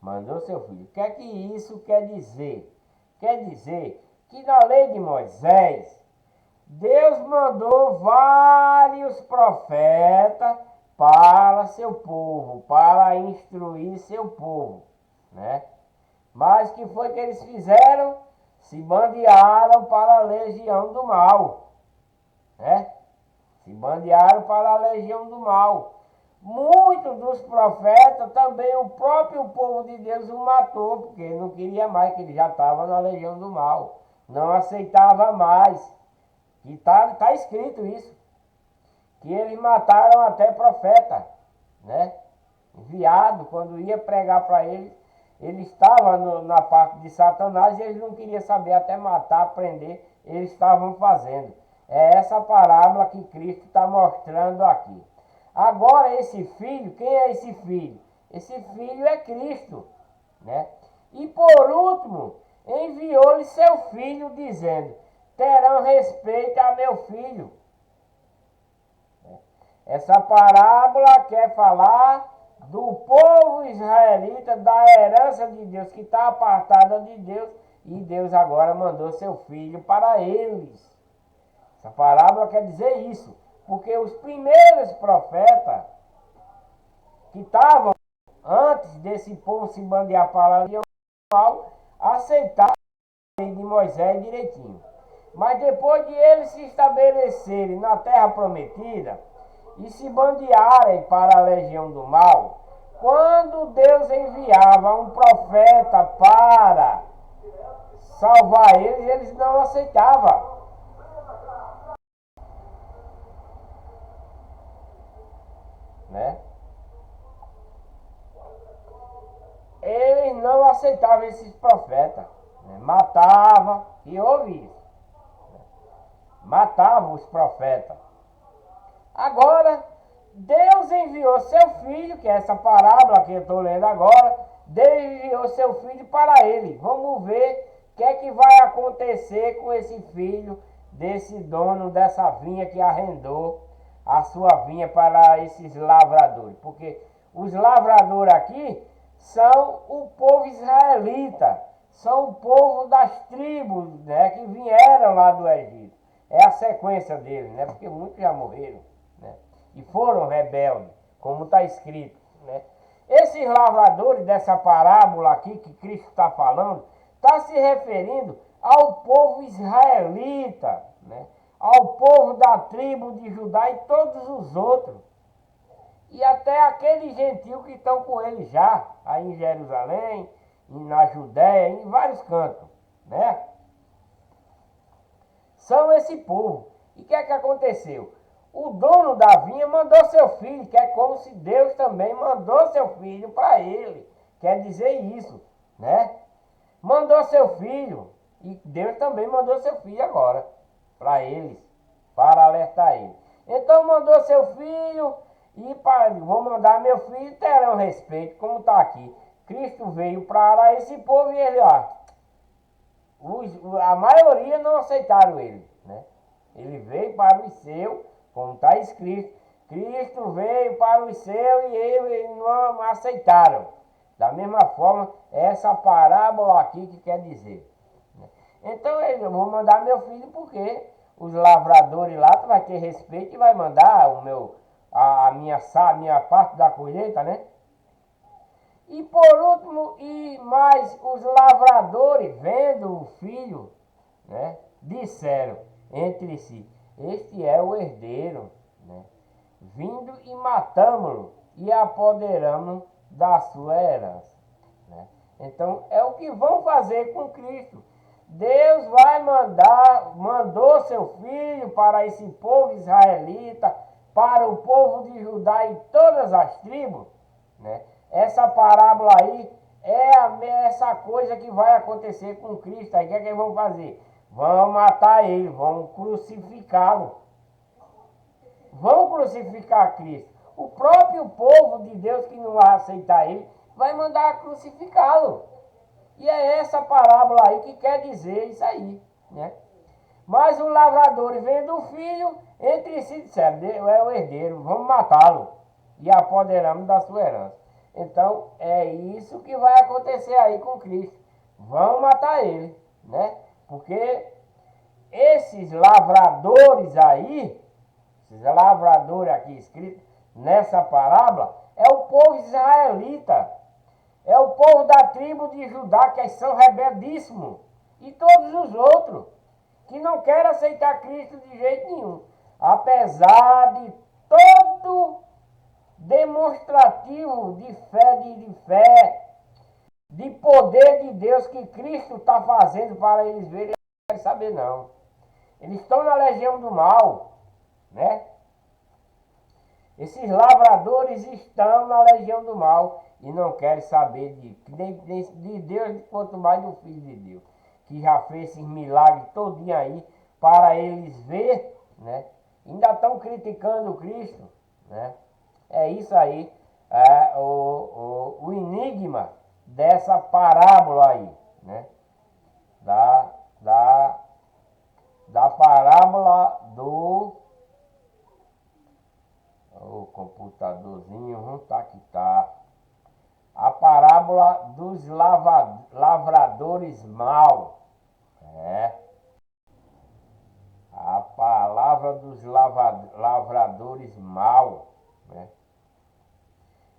Mandou seu filho. O que é que isso quer dizer? Quer dizer que na lei de Moisés, Deus mandou vários profetas para seu povo, para instruir seu povo, né? Mas o que foi que eles fizeram? Se bandearam para a legião do mal, né? Se bandearam para a legião do mal. Muitos dos profetas também o próprio povo de Deus o matou, porque não queria mais, que ele já estava na legião do mal. não aceitava mais. E tá escrito isso, que eles mataram até profeta, né? Enviado, quando ia pregar para eles, ele estava na parte de Satanás e eles não queriam saber, até matar, prender, eles estavam fazendo. É essa parábola que Cristo está mostrando aqui. Agora esse filho, quem é esse filho? Esse filho é Cristo, né? E por último, enviou-lhe seu filho, dizendo: terão respeito a meu filho. Essa parábola quer falar do povo israelita, da herança de Deus, que está apartada de Deus, e Deus agora mandou seu filho para eles. Essa parábola quer dizer isso, porque os primeiros profetas que estavam antes desse povo se bandear para o mal, aceitaram a lei de Moisés direitinho. Mas depois de eles se estabelecerem na terra prometida e se bandearem para a legião do mal, quando Deus enviava um profeta para salvar eles, eles não aceitavam. Né? Eles não aceitavam esses profetas. Né? Matavam, e houve isso. Matavam os profetas. Agora, Deus enviou seu filho, que é essa parábola que eu estou lendo agora, Deus enviou seu filho para ele. Vamos ver o que é que vai acontecer com esse filho desse dono dessa vinha que arrendou a sua vinha para esses lavradores. Porque os lavradores aqui são o povo israelita, são o povo das tribos, né, que vieram lá do Egito. É a sequência deles, né, porque muitos já morreram, né, e foram rebeldes, como está escrito. Né. Esses lavradores dessa parábola aqui que Cristo está falando, está se referindo ao povo israelita, né, ao povo da tribo de Judá e todos os outros. E até aqueles gentios que estão com ele já, aí em Jerusalém, na Judéia, em vários cantos, né? São esse povo. E o que é que aconteceu? O dono da vinha mandou seu filho, que é como se Deus também mandou seu filho para ele. Quer dizer isso, né? Mandou seu filho, e Deus também mandou seu filho agora, para eles, para alertar eles. Então mandou seu filho, e vou mandar meu filho, terão respeito, como está aqui. Cristo veio para esse povo e ele, a maioria não aceitaram ele, né? Ele veio para os seus, como está escrito. Cristo veio para os seus e eles não aceitaram. Da mesma forma, essa parábola aqui que quer dizer. Então eu vou mandar meu filho porque os lavradores lá vai ter respeito e vai mandar a minha parte da colheita, né? E por último, e mais os lavradores, vendo o filho, né, disseram entre si: este é o herdeiro, né? Vindo e matamo-lo e apoderamos da sua herança. Né? Então é o que vão fazer com Cristo. Deus mandou seu filho para esse povo israelita, para o povo de Judá e todas as tribos, né? Essa parábola aí é essa coisa que vai acontecer com Cristo. Aí o que é que eles vão fazer? Vão matar ele, vão crucificá-lo. Vão crucificar Cristo. O próprio povo de Deus que não vai aceitar ele, vai mandar crucificá-lo. E é essa parábola aí que quer dizer isso aí, né? Mas os lavradores vendo o filho, entre si disseram: é o herdeiro, vamos matá-lo e apoderamos da sua herança. Então é isso que vai acontecer aí com Cristo. Vão matar ele, né? Porque esses lavradores aí, esses lavradores aqui escritos nessa parábola, é o povo israelita. É o povo da tribo de Judá, que são rebeldíssimos. E todos os outros, que não querem aceitar Cristo de jeito nenhum. Apesar de todo demonstrativo de fé, de poder de Deus que Cristo está fazendo para eles verem, eles saber não. Eles estão na legião do mal, né? Esses lavradores estão na legião do mal e não querem saber de Deus, quanto mais do Filho de Deus, que já fez esses milagres todinho aí para eles ver, né? Ainda estão criticando o Cristo, né? É isso aí, o enigma dessa parábola aí, né? Da, da, da parábola do... O computadorzinho, tá que tá. A parábola dos lavradores mau. É. A palavra dos lavradores mau, né?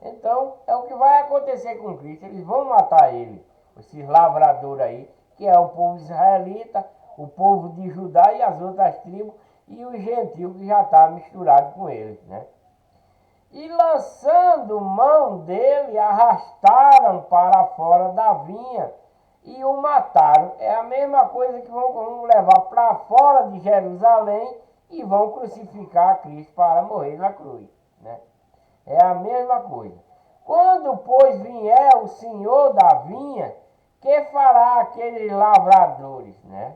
Então, é o que vai acontecer com Cristo. Eles vão matar ele. Esses lavradores aí, que é o povo israelita, o povo de Judá e as outras tribos, e o gentil que já está misturado com eles, né? E lançando mão dele, arrastaram para fora da vinha e o mataram. É a mesma coisa que vão levar para fora de Jerusalém e vão crucificar Cristo para morrer na cruz, né? É a mesma coisa. Quando, pois, vier o Senhor da vinha, que fará aqueles lavradores, né?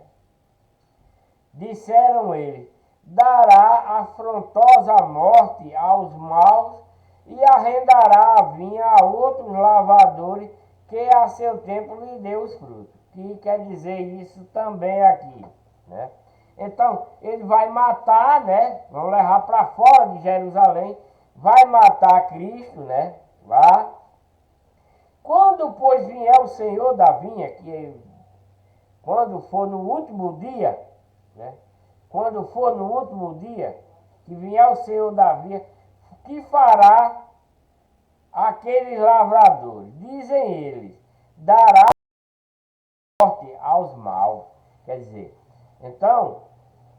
Disseram eles: dará afrontosa morte aos maus e arrendará a vinha a outros lavradores que a seu tempo lhe deu os frutos. Que quer dizer isso também aqui, né? Então, ele vai matar, né? Vão levar para fora de Jerusalém, vai matar Cristo, né? Lá. Quando, pois, vier o Senhor da vinha, quando for no último dia, né? Quando for no último dia, que vier o Senhor da vinha, que fará aqueles lavradores? Dizem eles: dará morte aos maus. Quer dizer, então,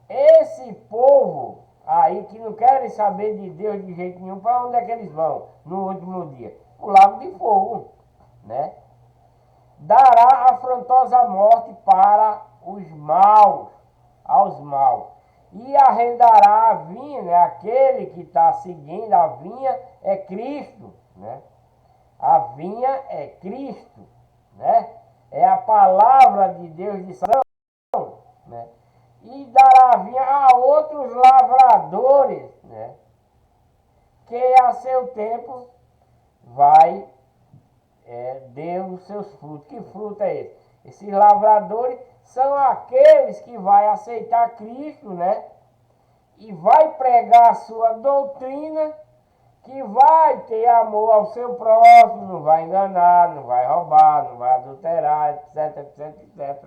esse povo aí que não querem saber de Deus de jeito nenhum, para onde é que eles vão no último dia? O lago de fogo, né? Dará afrontosa morte para os maus, aos maus. E arrendará a vinha, né? Aquele que está seguindo a vinha é Cristo, né? A vinha é Cristo, né? É a palavra de Deus de salvação, né? E dará a vinha a outros lavradores, né? Que a seu tempo vai deu os seus frutos. Que fruto é esse? Esses lavradores são aqueles que vai aceitar Cristo, né? E vai pregar a sua doutrina, que vai ter amor ao seu próximo, não vai enganar, não vai roubar, não vai adulterar, etc, etc, etc.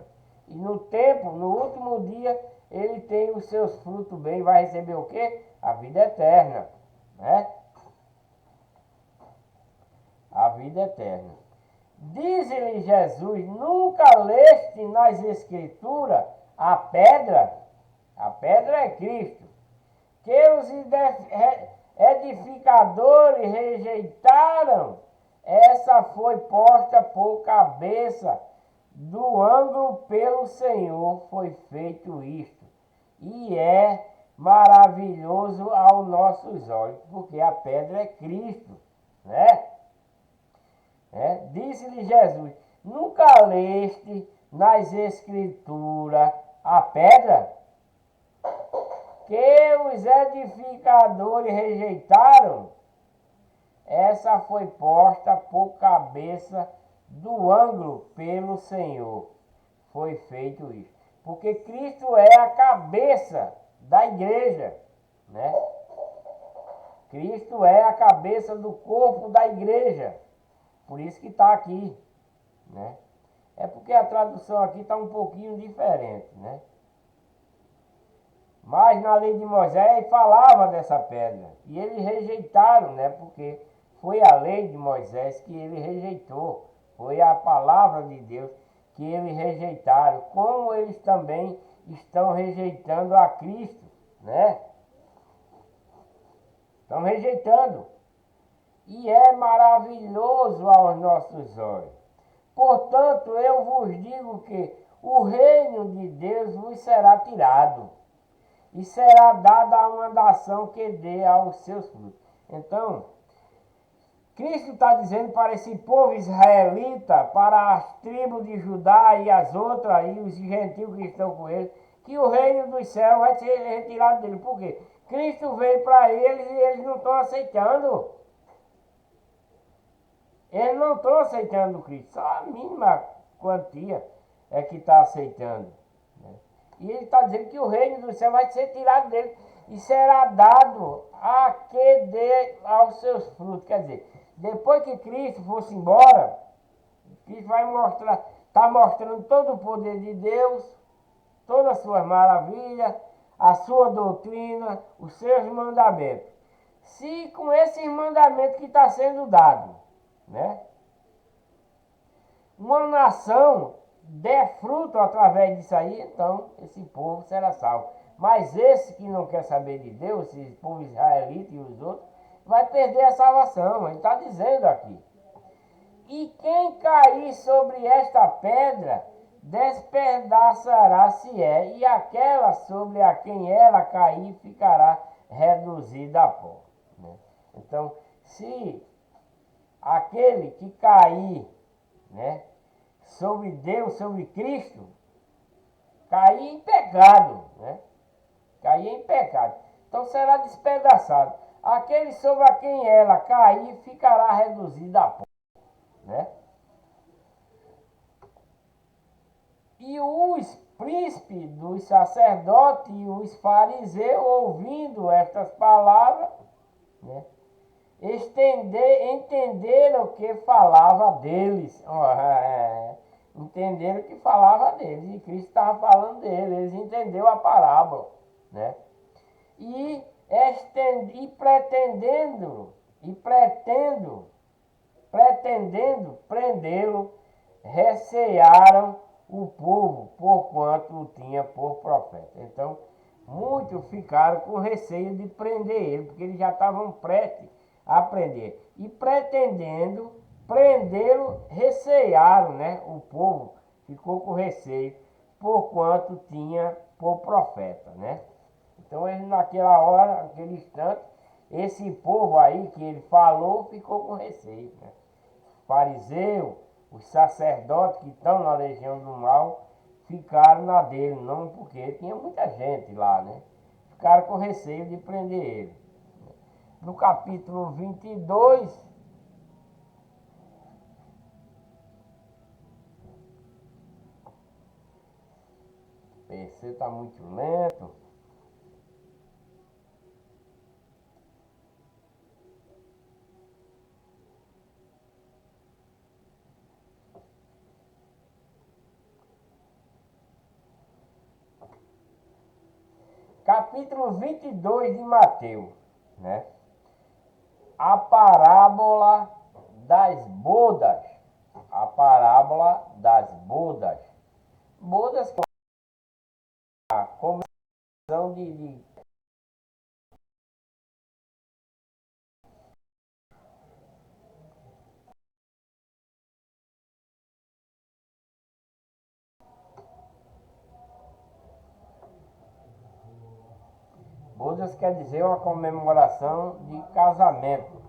E no tempo, no último dia, ele tem os seus frutos bem, vai receber o quê? A vida eterna, né? A vida eterna. Diz-lhe Jesus: nunca leste nas Escrituras a pedra é Cristo, que os edificadores rejeitaram, essa foi posta por cabeça, do ângulo pelo Senhor foi feito isto, e é maravilhoso aos nossos olhos, porque a pedra é Cristo, né? Disse-lhe Jesus: nunca leste nas Escrituras a pedra que os edificadores rejeitaram? Essa foi posta por cabeça, do ângulo pelo Senhor foi feito isso. Porque Cristo é a cabeça da igreja, né? Cristo é a cabeça do corpo da igreja. Por isso que está aqui, né? É porque a tradução aqui está um pouquinho diferente, né? Mas na lei de Moisés falava dessa pedra. E eles rejeitaram, né? Porque foi a lei de Moisés que ele rejeitou. Foi a palavra de Deus que eles rejeitaram. Como eles também estão rejeitando a Cristo, né? Estão rejeitando. E é maravilhoso aos nossos olhos. Portanto, eu vos digo que o reino de Deus vos será tirado, e será dada a uma nação que dê aos seus frutos. Então, Cristo está dizendo para esse povo israelita, para as tribos de Judá e as outras, e os gentios que estão com ele, que o reino dos céus vai ser retirado dele. Por quê? Cristo veio para eles e eles não estão aceitando. Eles não estão aceitando Cristo, só a mínima quantia é que está aceitando. Né? E ele está dizendo que o reino do céu vai ser tirado dele e será dado a que dê aos seus frutos. Quer dizer, depois que Cristo fosse embora, Cristo vai mostrar, está mostrando todo o poder de Deus, todas as suas maravilhas, a sua doutrina, os seus mandamentos. Se com esses mandamentos que está sendo dado, né, uma nação der fruto através disso aí, então esse povo será salvo. Mas esse que não quer saber de Deus, esse povo israelita e os outros, vai perder a salvação. Ele está dizendo aqui. E quem cair sobre esta pedra, despedaçará-se e aquela sobre a quem ela cair ficará reduzida a pó. Né? Então, se aquele que cair, né, sobre Deus, sobre Cristo, cair em pecado, né? Cair em pecado. Então será despedaçado. Aquele sobre a quem ela cair ficará reduzido a pó, né? E os príncipes dos sacerdotes e os fariseus, ouvindo estas palavras, né, entenderam que falava deles. Entenderam que falava deles. E Cristo estava falando deles. Eles entenderam a parábola. Né? Pretendendo prendê-lo, recearam o povo, porquanto o tinha por profeta. Então, muitos ficaram com receio de prender ele, porque eles já estavam prestes a prender. E pretendendo prendê-lo, recearam, né? O povo ficou com receio, porquanto tinha por profeta, né? Então, ele naquela hora, naquele instante, esse povo aí que ele falou, ficou com receio, né? Fariseu, os sacerdotes que estão na legião do mal, ficaram na dele, não porque tinha muita gente lá, né? Ficaram com receio de prender ele. No capítulo 22, o PC está muito lento. Capítulo 22 de Mateus, né? A parábola das bodas. A parábola das bodas. Bodas que é a comemoração de bodas quer dizer uma comemoração de casamento.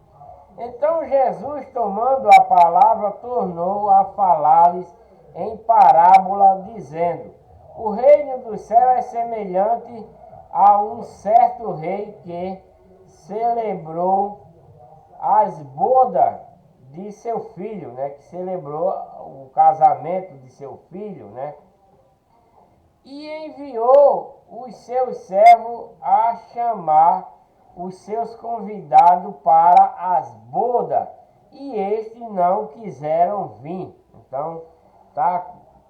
Então Jesus, tomando a palavra, tornou a falar-lhes em parábola, dizendo: o reino do céu é semelhante a um certo rei que celebrou as bodas de seu filho, né? Que celebrou o casamento de seu filho, né? E enviou os seus servos a chamar os seus convidados para as bodas, e estes não quiseram vir. Então,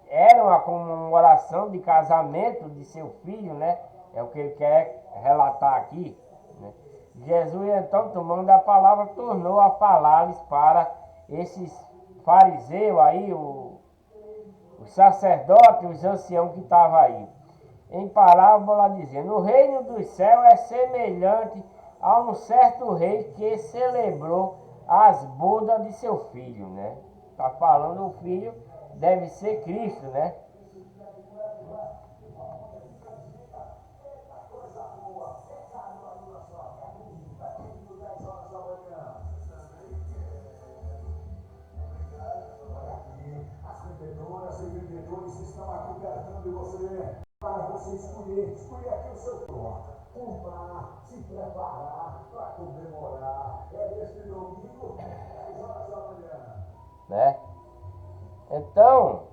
era uma comemoração de casamento de seu filho, né? É o que ele quer relatar aqui, né? Jesus, então, tomando a palavra, tornou a falar-lhes para esses fariseus aí, os sacerdotes, os anciãos que estavam aí, em parábola dizendo: o reino dos céus é semelhante a um certo rei que celebrou as bodas de seu filho, né? Está falando o filho, deve ser Cristo, né? eletrônicos estão aqui perto de você para você escolher aqui o seu pronto. Comprar, se preparar para comemorar. É neste domingo, 10 horas da manhã. Né? Então,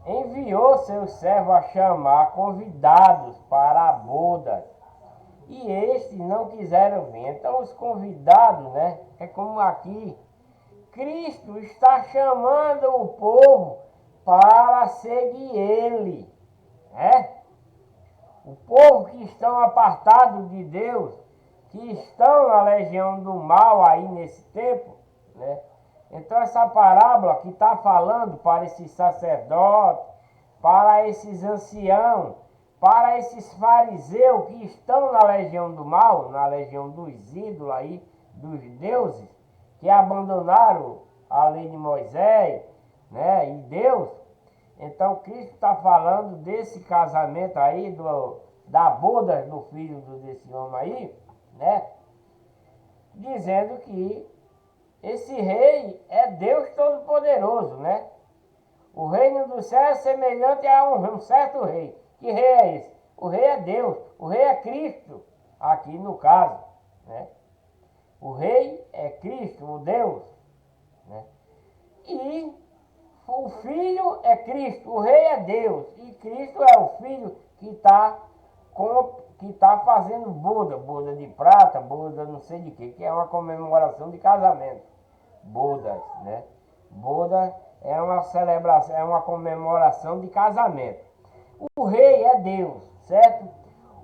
enviou seu servo a chamar convidados para a boda. E estes não quiseram vir. Então, os convidados, né? É como aqui, Cristo está chamando o povo para seguir Ele. Né? O povo que estão apartados de Deus, que estão na legião do mal aí nesse tempo, né? Então essa parábola que está falando para esses sacerdotes, para esses anciãos, para esses fariseus que estão na legião do mal, na legião dos ídolos aí, dos deuses, que abandonaram a lei de Moisés, né? E Deus. Então Cristo está falando desse casamento aí, da boda do filho desse homem aí, né? Dizendo que esse rei é Deus Todo-Poderoso, né? O reino do céu é semelhante a um certo rei. Que rei é esse? O rei é Deus, o rei é Cristo, aqui no caso, né? O rei é Cristo, o Deus, né? E o filho é Cristo, o rei é Deus, e Cristo é o filho que está fazendo boda de prata, boda não sei de quê, que é uma comemoração de casamento. Bodas, né? Boda é uma celebração, é uma comemoração de casamento. O rei é Deus, certo?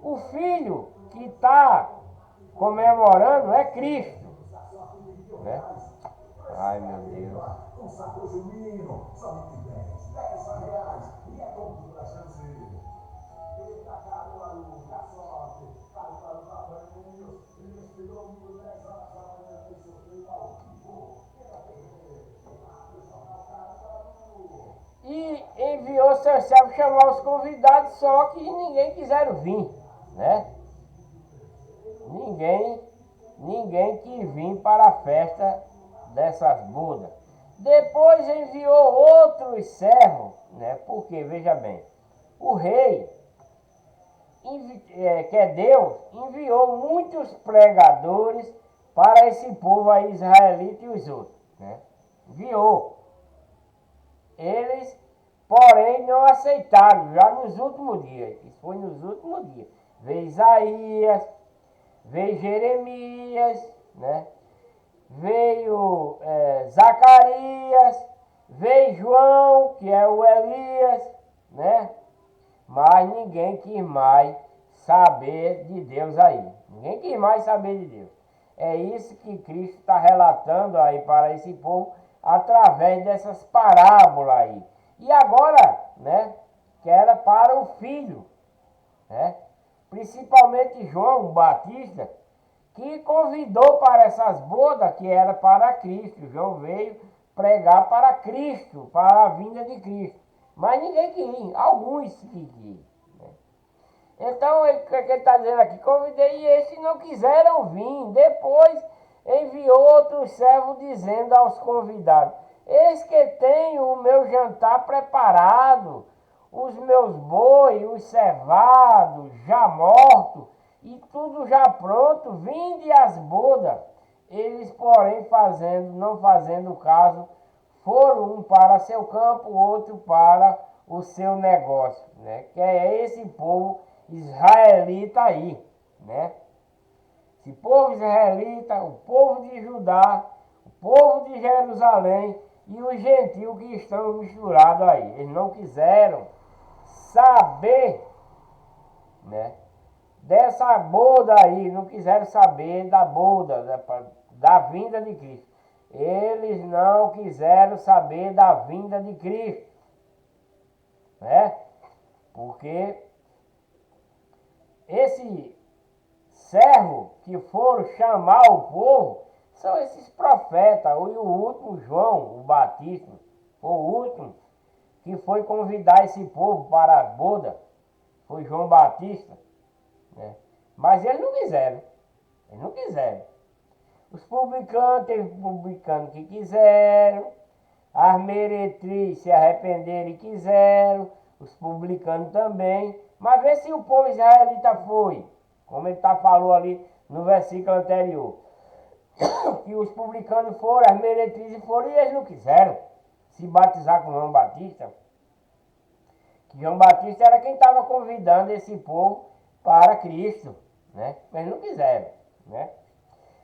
O filho que está comemorando é Cristo, né? Ai, meu Deus. Um saco junino, somente 10 reais. E é bom do Brasil. Eita, Caruaru, da sorte. Caruaru da Banhos. Neste domingo, 10 horas da manhã, tem sorteio ao vivo. Pela TV. E enviou seu servo chamar os convidados, só que ninguém quiseram vir, né? Ninguém quis vir para a festa dessas bodas. Depois enviou outros servos, né? Porque, veja bem, o rei, que é Deus, enviou muitos pregadores para esse povo aí, israelita e os outros, né? Enviou. Eles, porém, não aceitaram, já nos últimos dias. Isso foi nos últimos dias. Veio Isaías, veio Jeremias, né? Veio Zacarias, veio João, que é o Elias, né? Mas ninguém quis mais saber de Deus aí. Ninguém quis mais saber de Deus. É isso que Cristo está relatando aí para esse povo através dessas parábolas aí. E agora, né? Que era para o filho, né? Principalmente João Batista, que convidou para essas bodas que era para Cristo. João veio pregar para Cristo, para a vinda de Cristo. Mas ninguém queria, alguns que queriam. Né? Então, o que ele está dizendo aqui? Convidei e esses não quiseram vir. Depois enviou outro servo dizendo aos convidados: eis que tenho o meu jantar preparado, os meus bois, os cevados, já mortos, e tudo já pronto, vinde às bodas. Eles, porém, não fazendo caso, foram um para seu campo, outro para o seu negócio, né? Que é esse povo israelita aí, né? Esse povo israelita, o povo de Judá, o povo de Jerusalém e os gentios que estão misturados aí. Eles não quiseram saber, né, dessa boda aí, não quiseram saber da boda, da vinda de Cristo. Eles não quiseram saber da vinda de Cristo, né? Porque esse servo que foram chamar o povo são esses profetas. E o último, João, o Batista, foi o último que foi convidar esse povo para a boda. Foi João Batista, né? Mas eles não quiseram. Eles não quiseram. Os publicanos, teve publicanos que quiseram. as meretrizes se arrependeram e quiseram, os publicanos também. Mas vê se o povo israelita foi, como ele falou ali no versículo anterior. Que os publicanos foram, as meretrizes foram e eles não quiseram se batizar com João Batista. Que João Batista era quem estava convidando esse povo para Cristo, né? Mas não quiseram, né?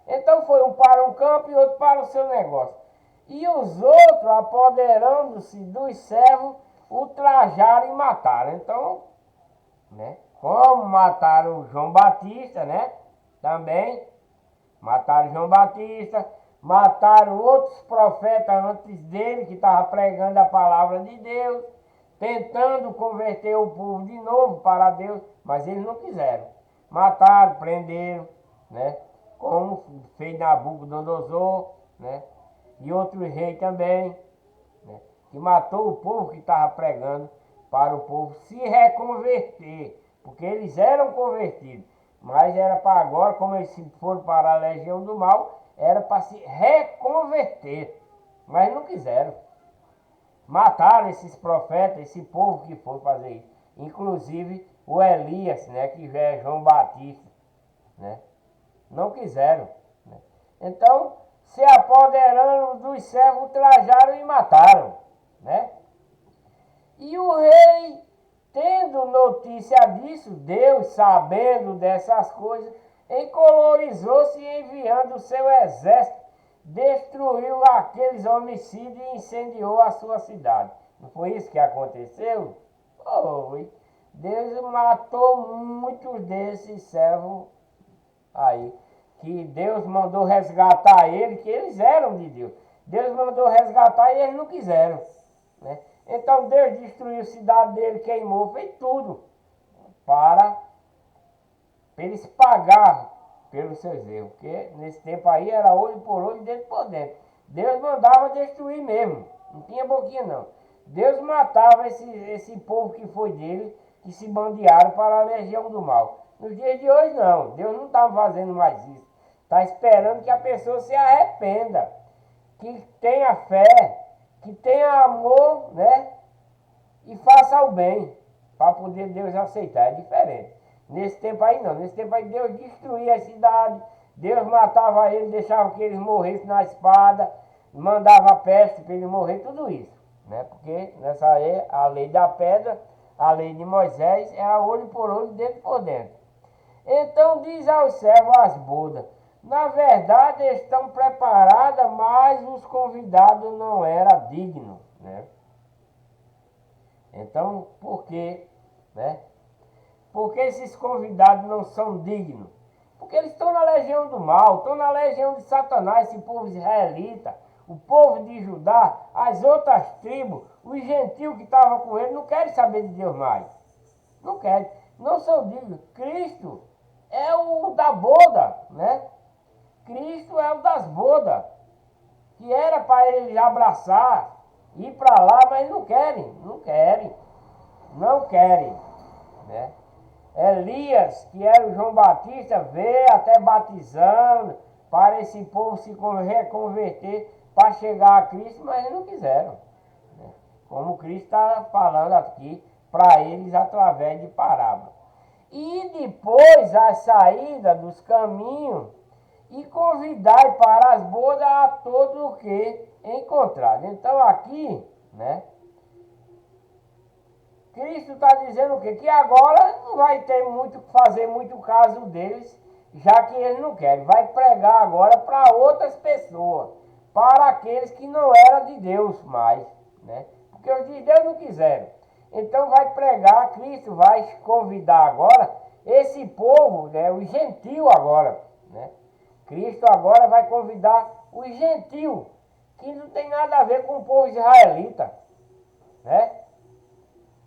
Então foi um para um campo e outro para o seu negócio. E os outros, apoderando-se dos servos, ultrajaram e mataram. Então, né? Como mataram João Batista, né? Também mataram João Batista, mataram outros profetas antes dele que estavam pregando a palavra de Deus, tentando converter o povo de novo para Deus, mas eles não quiseram. Mataram, prenderam, né? Como fez Nabucodonosor, né? E outros reis também, né? Que matou o povo que estava pregando para o povo se reconverter, porque eles eram convertidos, mas era para agora, como eles foram para a legião do mal, era para se reconverter, mas não quiseram. Mataram esses profetas, esse povo que foi fazer isso. Inclusive o Elias, né, que já é João Batista, né? Não quiseram, né? Então, se apoderando dos servos, ultrajaram e mataram, né? E o rei, tendo notícia disso, Deus, sabendo dessas coisas, encolorizou-se enviando o seu exército, destruiu aqueles homicídios e incendiou a sua cidade. Não foi isso que aconteceu? Foi. Deus matou muitos desses servos aí, que Deus mandou resgatar eles, que eles eram de Deus. Deus mandou resgatar e eles não quiseram, né? Então Deus destruiu a cidade dele, queimou, fez tudo para eles pagar pelos seus erros. Porque nesse tempo aí era olho por olho, dentro por dentro. Deus mandava destruir mesmo, não tinha boquinha não. Deus matava esse povo que foi dele, que se bandearam para a legião do mal. Nos dias de hoje não, Deus não está fazendo mais isso. Está esperando que a pessoa se arrependa, que tenha fé, que tenha amor, né? E faça o bem, para poder Deus aceitar. É diferente. Nesse tempo aí não, nesse tempo aí Deus destruía a cidade, Deus matava eles, deixava que eles morressem na espada, mandava peste para eles morrer, tudo isso, né? Porque nessa aí a lei da pedra, a lei de Moisés, era olho por olho, dentro por dentro. Então diz aos servos as bodas: na verdade estão preparadas, mas os convidados não eram dignos, né? Então, por quê, né? Porque esses convidados não são dignos? Porque eles estão na legião do mal, estão na legião de Satanás, esse povo israelita, o povo de Judá, as outras tribos, os gentios que estavam com ele, não querem saber de Deus mais. Não querem, não são dignos. Cristo é o da boda, né? Cristo é o das bodas, que era para eles abraçar, ir para lá, mas não querem, não querem, né? Elias, que era o João Batista, veio até batizando para esse povo se reconverter para chegar a Cristo, mas eles não quiseram, né? Como Cristo está falando aqui para eles através de parábola. E depois a saída dos caminhos e convidai para as bodas a todo o que encontrar. Então aqui, né? Cristo está dizendo o quê? Que agora não vai ter fazer muito caso deles, já que eles não querem. Vai pregar agora para outras pessoas, para aqueles que não eram de Deus mais, né? Porque os de Deus não quiseram. Então vai pregar, Cristo vai convidar agora esse povo, né? Os gentios agora, né? Cristo agora vai convidar os gentios, que não tem nada a ver com o povo israelita, né?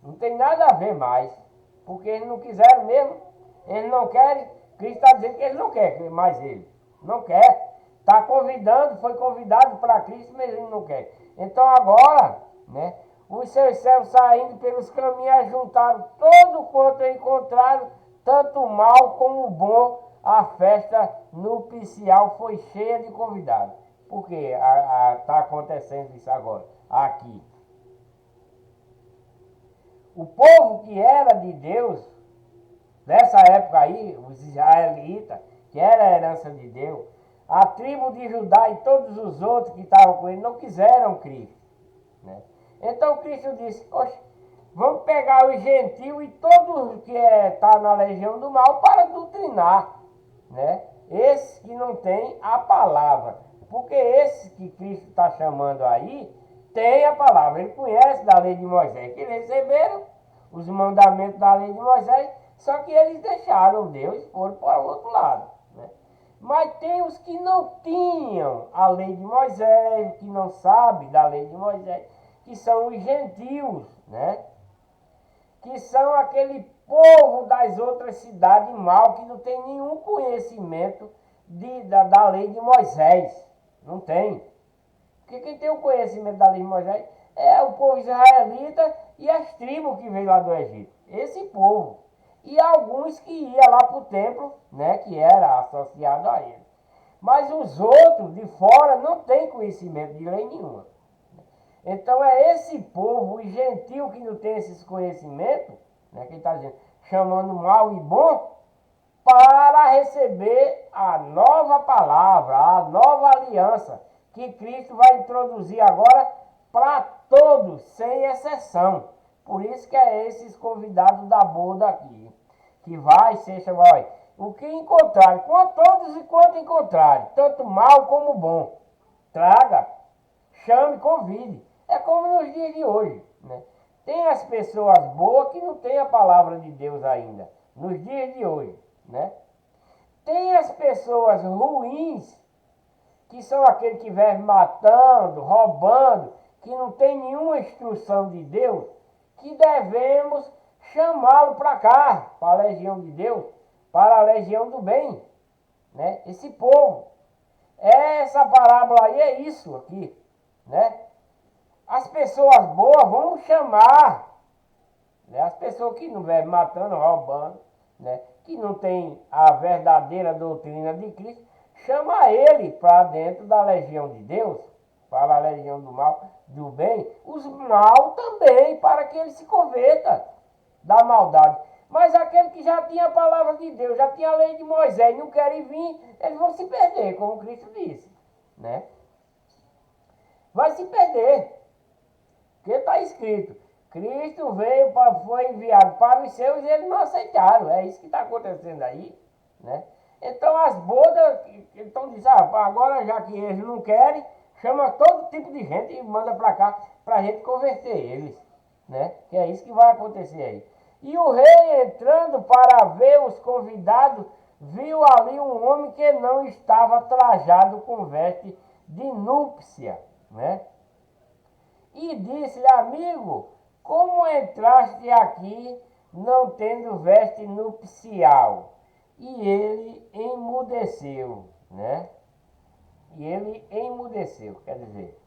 Não tem nada a ver mais, porque eles não quiseram mesmo, eles não querem. Cristo está dizendo que eles não querem mais ele, não quer. Está convidando, foi convidado para Cristo, mas ele não quer. Então agora, né, os seus servos saindo pelos caminhos, juntaram todo quanto encontraram, tanto o mal como o bom. A festa nupcial foi cheia de convidados. Por que está acontecendo isso agora? aqui. O povo que era de Deus, nessa época aí, os israelitas, que era a herança de Deus, a tribo de Judá e todos os outros que estavam com ele não quiseram Cristo. Né? Então Cristo disse, oxe, vamos pegar os gentios e todos que está na legião do mal para doutrinar. Né? Esses que não têm a palavra. Porque esses que Cristo está chamando aí, tem a palavra. Ele conhece da lei de Moisés, que eles receberam os mandamentos da lei de Moisés, só que eles deixaram Deus e foram para o outro lado. Né? Mas tem os que não tinham a lei de Moisés, que não sabem da lei de Moisés, que são os gentios, né? Que são aquele povo das outras cidades mal, que não tem nenhum conhecimento da lei de Moisés. Não tem. Porque quem tem o conhecimento da lei de Moisés é o povo israelita e as tribos que veio lá do Egito. Esse povo. E alguns que iam lá para o templo, né, que era associado a ele. Mas os outros de fora não têm conhecimento de lei nenhuma. Então é esse povo, os gentios que não tem esses conhecimentos, né, que está dizendo, chamando mal e bom, para receber a nova palavra, a nova aliança, que Cristo vai introduzir agora para todos, sem exceção. Por isso que é esses convidados da boda aqui, que vai ser chamado, o que encontrarem, com todos e quanto encontrarem, tanto mal como bom, traga, chame, convide. É como nos dias de hoje, né? Tem as pessoas boas que não têm a palavra de Deus ainda, nos dias de hoje, né? Tem as pessoas ruins, que são aqueles que vivem matando, roubando, que não tem nenhuma instrução de Deus, que devemos chamá-lo para cá, para a legião de Deus, para a legião do bem, né? Esse povo. Essa parábola aí é isso aqui, né? As pessoas boas vão chamar, né? As pessoas que não vivem matando, roubando, né? Que não tem a verdadeira doutrina de Cristo, chama ele para dentro da legião de Deus, para a legião do mal, do bem, os mal também, para que ele se converta da maldade. Mas aquele que já tinha a palavra de Deus, já tinha a lei de Moisés, não querem vir, eles vão se perder, como Cristo disse, né? Vai se perder. Porque está escrito, Cristo veio, foi enviado para os seus e eles não aceitaram. É isso que está acontecendo aí, né? Então as bodas estão dizendo, agora já que eles não querem, chama todo tipo de gente e manda para cá para a gente converter eles, né? Que é isso que vai acontecer aí. E o rei, entrando para ver os convidados, viu ali um homem que não estava trajado com veste de núpcia, né? E disse-lhe, amigo, como entraste aqui não tendo veste nupcial? E ele emudeceu, né? E ele emudeceu, quer dizer,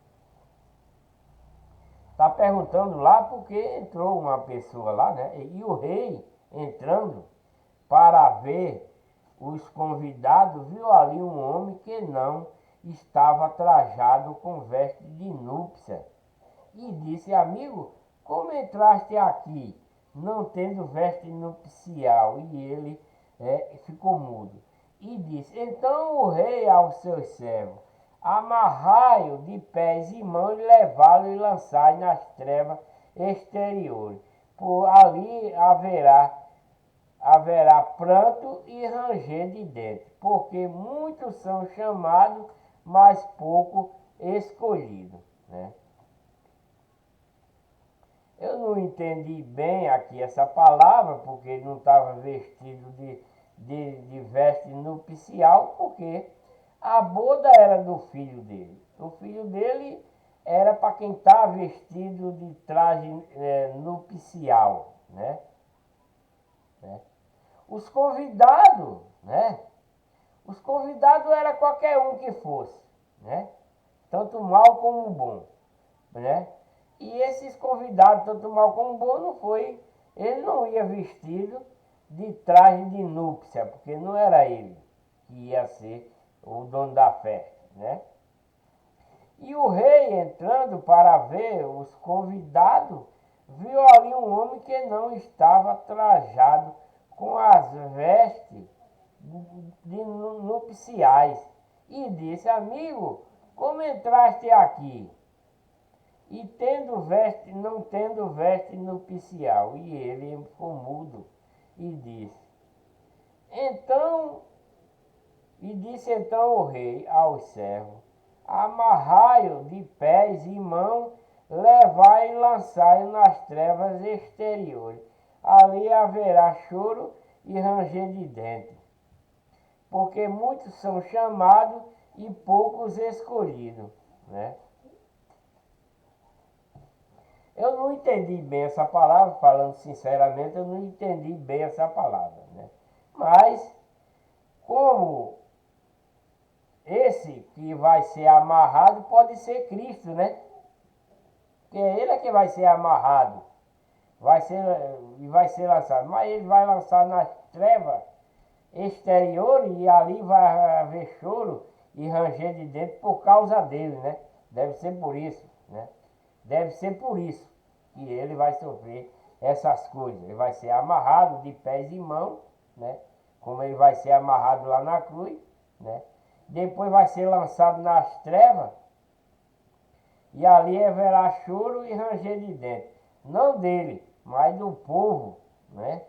está perguntando lá porque entrou uma pessoa lá, né? E o rei, entrando para ver os convidados, viu ali um homem que não estava trajado com veste de núpcia. E disse, amigo, como entraste aqui, não tendo veste nupcial? E ele ficou mudo. E disse, então o rei aos seus servos, amarrai-o de pés e mãos e levá-lo e lançai nas trevas exteriores. Por ali haverá pranto e ranger de dentes, porque muitos são chamados, mas pouco escolhidos, né? Eu não entendi bem aqui essa palavra, porque ele não estava vestido de veste nupcial, porque a boda era do filho dele. O filho dele era para quem está vestido de traje nupcial, né? Os convidados, né? Os convidados era qualquer um que fosse, né? Tanto mal como bom, né? E esses convidados, tanto mal como bom, não foi, ele não ia vestido de traje de núpcia, porque não era ele que ia ser o dono da festa, né? E o rei, entrando para ver os convidados, viu ali um homem que não estava trajado com as vestes de nupciais. E disse: amigo, como entraste aqui? E não tendo veste nupcial. E ele ficou mudo e disse: Então, então o rei aos servos: amarrai-o de pés e mãos, levai e lançai-o nas trevas exteriores. Ali haverá choro e ranger de dentes, porque muitos são chamados e poucos escolhidos, né? Eu não entendi bem essa palavra, falando sinceramente, eu não entendi bem essa palavra, né? Mas, como esse que vai ser amarrado pode ser Cristo, né? Porque ele é que vai ser amarrado, vai ser lançado. Mas ele vai lançar nas trevas exteriores e ali vai haver choro e ranger de dentro por causa dele, né? Deve ser por isso, né? Deve ser por isso que ele vai sofrer essas coisas. Ele vai ser amarrado de pés e mãos, né? Como ele vai ser amarrado lá na cruz, né? Depois vai ser lançado nas trevas e ali haverá choro e ranger de dentes. Não dele, mas do povo, né?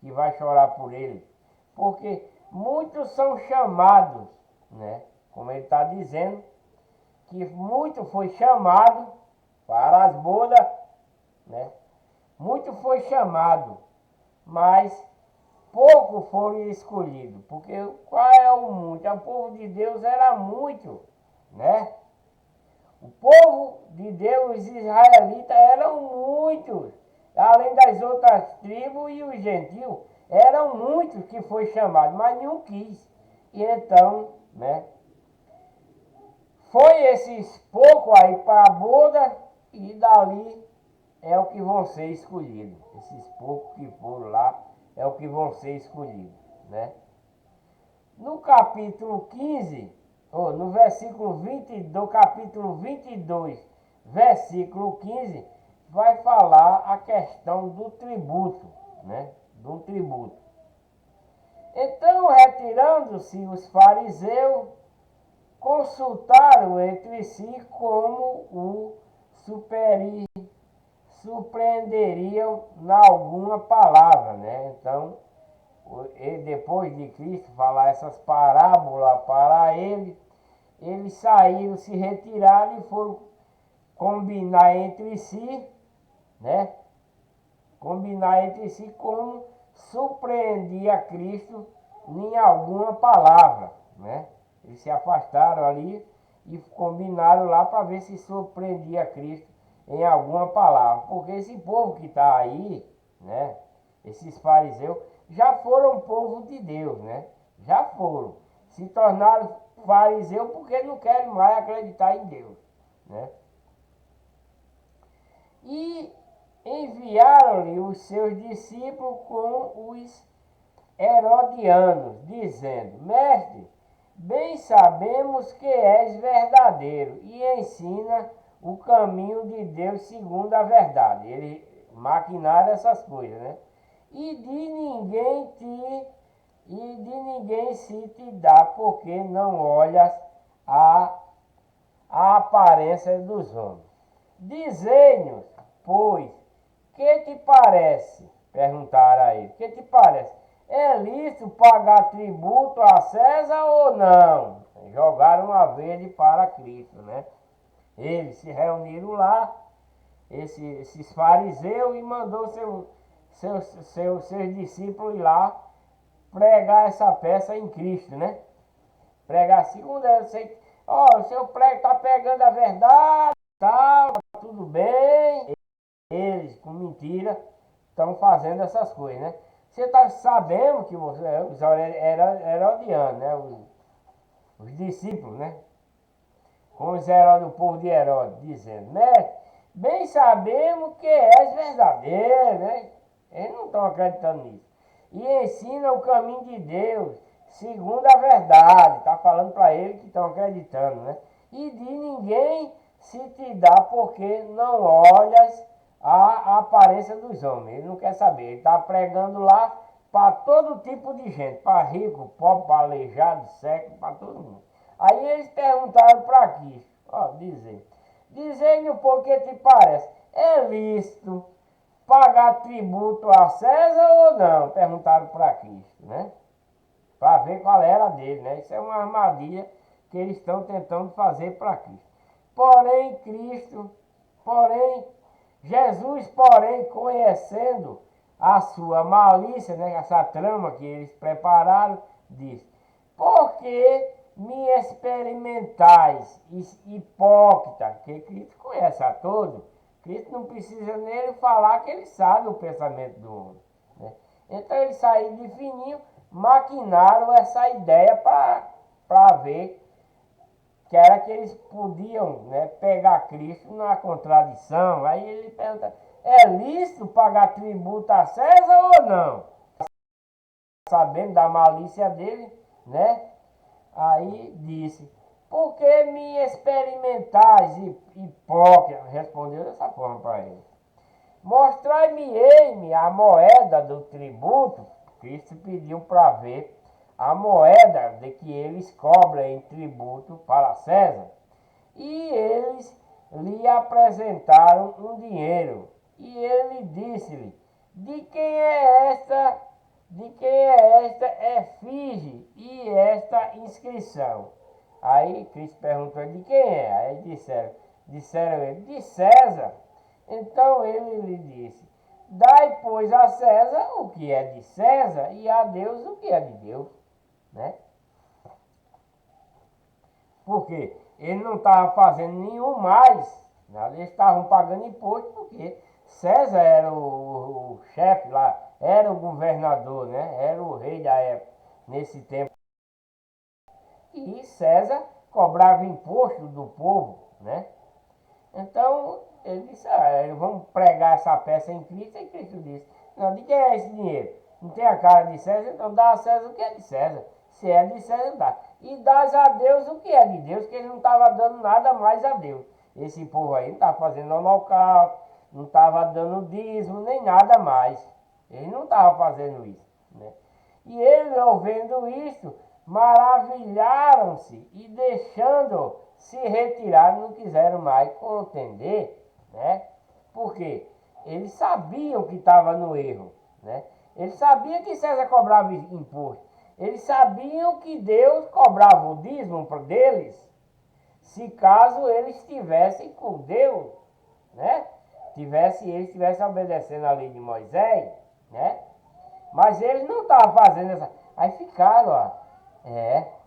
Que vai chorar por ele. Porque muitos são chamados, né? Como ele está dizendo, que muito foi chamado para as bodas, né? Muito foi chamado, mas pouco foram escolhidos. Porque qual é o muito? O povo de Deus era muito, né? O povo de Deus, os israelitas, eram muitos. Além das outras tribos e os gentios, eram muitos que foi chamado, mas nenhum quis. E então, né? Foi esses poucos aí para a boda e dali é o que vão ser escolhidos. Esses poucos que foram lá é o que vão ser escolhidos, né? No capítulo 15, ou no versículo 20 do capítulo 22, versículo 15, vai falar a questão do tributo, né? Do tributo. Então, retirando-se os fariseus, consultaram entre si como o surpreenderiam na alguma palavra, né? Então, depois de Cristo falar essas parábolas para eles saíram, se retiraram e foram combinar entre si, né? Combinar entre si como surpreendia Cristo em alguma palavra, né? Eles se afastaram ali e combinaram lá para ver se surpreendia Cristo em alguma palavra. Porque esse povo que está aí, né? Esses fariseus já foram povo de Deus, né? Já foram. Se tornaram fariseus porque não querem mais acreditar em Deus, né? E enviaram-lhe os seus discípulos com os herodianos, dizendo: Mestre, bem sabemos que és verdadeiro e ensina o caminho de Deus segundo a verdade. Ele maquinaram essas coisas, né? E de ninguém se te dá, porque não olhas a aparência dos homens. Dizei-nos, pois, que te parece? Perguntaram a ele. Que te parece? É lícito pagar tributo a César ou não? Jogaram uma verde para Cristo, né? Eles se reuniram lá, esses fariseus, e mandou seus discípulos ir lá pregar essa peça em Cristo, né? Pregar segundo eu sei, o seu prego está pegando a verdade, tal, tá tudo bem. Eles, com mentira, estão fazendo essas coisas, né? Você está sabendo que os herodianos, né? Os discípulos, né? Com os Herodes, o povo de Herodes, dizendo, né? Bem sabemos que és verdadeiro, né? Eles não estão acreditando nisso. E ensina o caminho de Deus, segundo a verdade. Está falando para eles que estão acreditando, né? e de ninguém se te dá, porque não olhas a aparência dos homens. Ele não quer saber, ele está pregando lá para todo tipo de gente, para rico, pobre, para aleijado, cego, para todo mundo. Aí eles perguntaram para Cristo, dizendo um pouco que te parece, é lícito pagar tributo a César ou não? Perguntaram para Cristo, né? Para ver qual era a dele, né? Isso é uma armadilha que eles estão tentando fazer para Cristo. Porém, Jesus, conhecendo a sua malícia, né, essa trama que eles prepararam, diz: porque me experimentais, hipócrita, que Cristo conhece a todos, Cristo não precisa nele falar que ele sabe o pensamento do homem, né? Então eles saíram de fininho, maquinaram essa ideia para ver que era que eles podiam, né, pegar Cristo na contradição. Aí ele pergunta, é lícito pagar tributo a César ou não? Sabendo da malícia dele, né? Aí disse, por que me experimentais, hipócrita? Respondeu dessa forma para ele. Mostrai-me a moeda do tributo. Cristo pediu para ver a moeda de que eles cobram em tributo para César. E eles lhe apresentaram um dinheiro. E ele disse-lhe, de quem é esta? De quem é esta efígie e esta inscrição? Aí Cristo perguntou, de quem é? Aí disseram ele, de César. Então ele lhe disse, dai, pois, a César o que é de César e a Deus o que é de Deus, né? Porque ele não estava fazendo nenhum mais, né? Eles estavam pagando imposto porque César era o chefe lá, era o governador, né? Era o rei da época, nesse tempo. E César cobrava imposto do povo, né? Então, ele disse, vamos pregar essa peça em Cristo, e Cristo disse, não, de quem é esse dinheiro? Não tem a cara de César, então dá a César o que é de César. Se é de César, dá. E dá a Deus o que é de Deus, que ele não estava dando nada mais a Deus. Esse povo aí não estava fazendo holocausto, não estava dando dízimo, nem nada mais. Ele não estava fazendo isso, né? E eles, ouvindo isto, maravilharam-se e deixando se retiraram, não quiseram mais contender, né? Porque eles sabiam que estava no erro, né? Eles sabiam que César cobrava imposto. Eles sabiam que Deus cobrava o dízimo deles, se caso eles estivessem com Deus, né? Eles estivessem obedecendo a lei de Moisés, né? Mas eles não estavam fazendo essa. Aí ficaram, ó.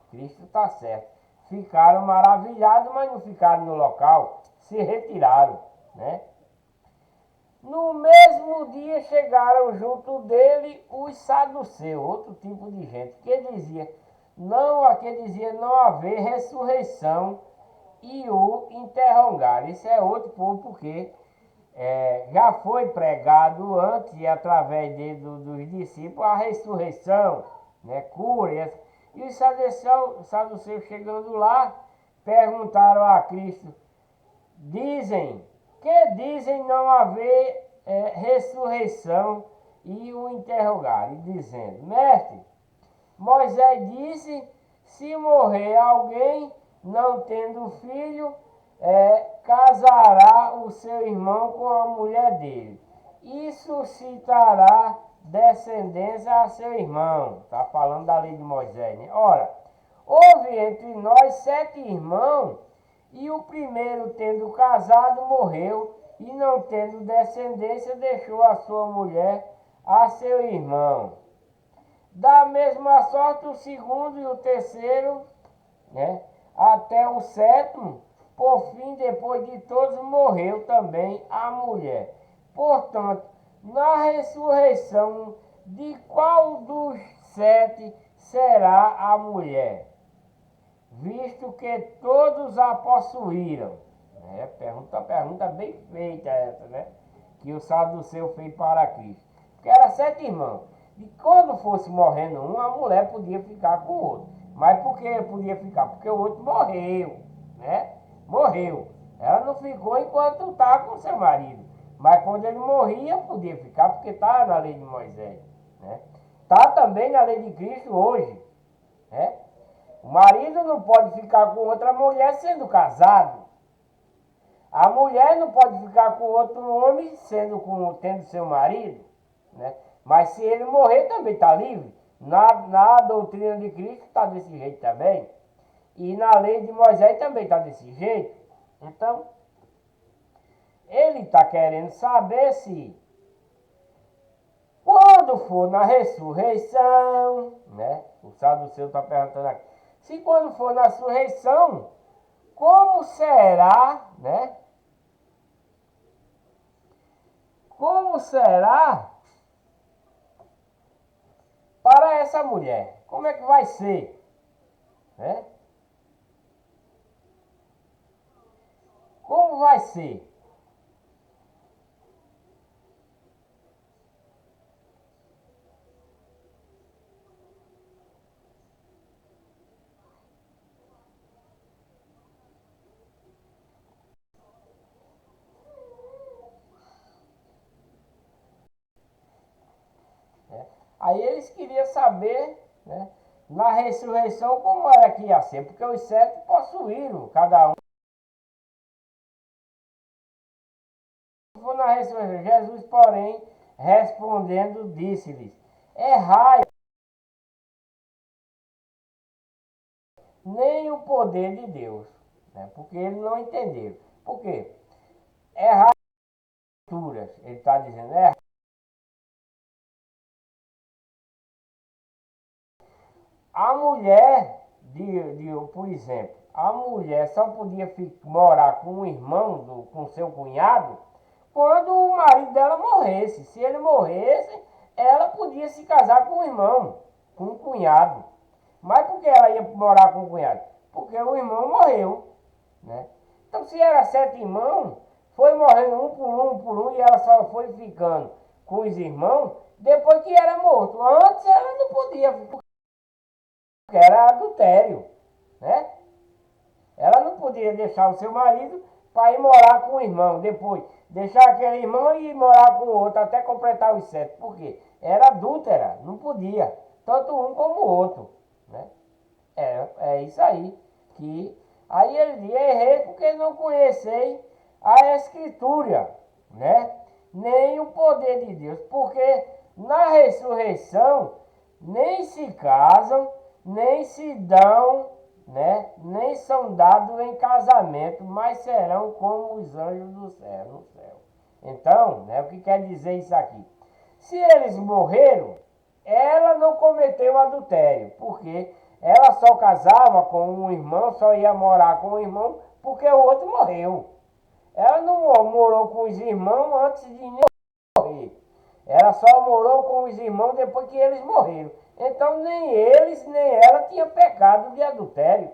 Cristo está certo. Ficaram maravilhados, mas não ficaram no local, se retiraram, né? No mesmo dia chegaram junto dele os saduceus, outro tipo de gente, que dizia não haver ressurreição e o interrogaram. Isso é outro povo porque já foi pregado antes e através dos discípulos a ressurreição, né, cura. E os saduceus chegando lá, perguntaram a Cristo, dizem não haver ressurreição, e o interrogaram, dizendo, mestre, Moisés disse, se morrer alguém não tendo filho, casará o seu irmão com a mulher dele e suscitará descendência a seu irmão. Está falando da lei de Moisés, né? Ora, houve entre nós 7 irmãos, e o primeiro, tendo casado, morreu, e não tendo descendência, deixou a sua mulher a seu irmão. Da mesma sorte, o segundo e o terceiro, né? Até o sétimo, por fim, depois de todos, morreu também a mulher. Portanto, na ressurreição, de qual dos 7 será a mulher? Visto que todos a possuíram. Pergunta bem feita essa, né? Que o saduceu fez para Cristo. Porque era 7 irmãos. E quando fosse morrendo um, a mulher podia ficar com o outro. Mas por que podia ficar? Porque o outro morreu, né? Morreu. Ela não ficou enquanto estava com seu marido. Mas quando ele morria, podia ficar, porque estava na lei de Moisés, né? Está também na lei de Cristo hoje, né? O marido não pode ficar com outra mulher sendo casado. A mulher não pode ficar com outro homem tendo seu marido, né? Mas se ele morrer, também está livre. Na doutrina de Cristo está desse jeito também. E na lei de Moisés também está desse jeito. Então, ele está querendo saber se, quando for na ressurreição, né? O saduceu está perguntando aqui. Se quando for na ressurreição, como será, né? Como será para essa mulher? Como é que vai ser? Né? Como vai ser? Né? Aí eles queriam saber, né, na ressurreição como era que ia ser, porque os sete possuíram cada um. Foi na ressurreição. Jesus, porém, respondendo, disse-lhes: errai, nem o poder de Deus, né? Porque eles não entenderam. Por quê? Errar escrituras, ele está dizendo, a mulher, por exemplo, a mulher só podia morar com o irmão, com seu cunhado, quando o marido dela morresse. Se ele morresse, ela podia se casar com o irmão, com o cunhado. Mas por que ela ia morar com o cunhado? Porque o irmão morreu, né? Então, se era sete irmãos, foi morrendo um por um, e ela só foi ficando com os irmãos depois que era morto. Antes ela não podia, porque era adultério, né? Ela não podia deixar o seu marido para ir morar com o irmão, depois deixar aquele irmão e ir morar com o outro até completar os sete. Por quê? Era adúltera, não podia, tanto um como o outro, né? É isso aí. Aí ele diz: errei porque não conhecei a Escritura, né? Nem o poder de Deus, porque na ressurreição nem se casam, nem se dão, né? Nem são dados em casamento, mas serão como os anjos do céu, no céu. Então, né, o que quer dizer isso aqui? Se eles morreram, ela não cometeu adultério, porque ela só casava com um irmão, só ia morar com o irmão, porque o outro morreu. Ela não morou com os irmãos antes de morrer. Ela só morou com os irmãos depois que eles morreram. Então nem eles, nem ela tinha pecado de adultério,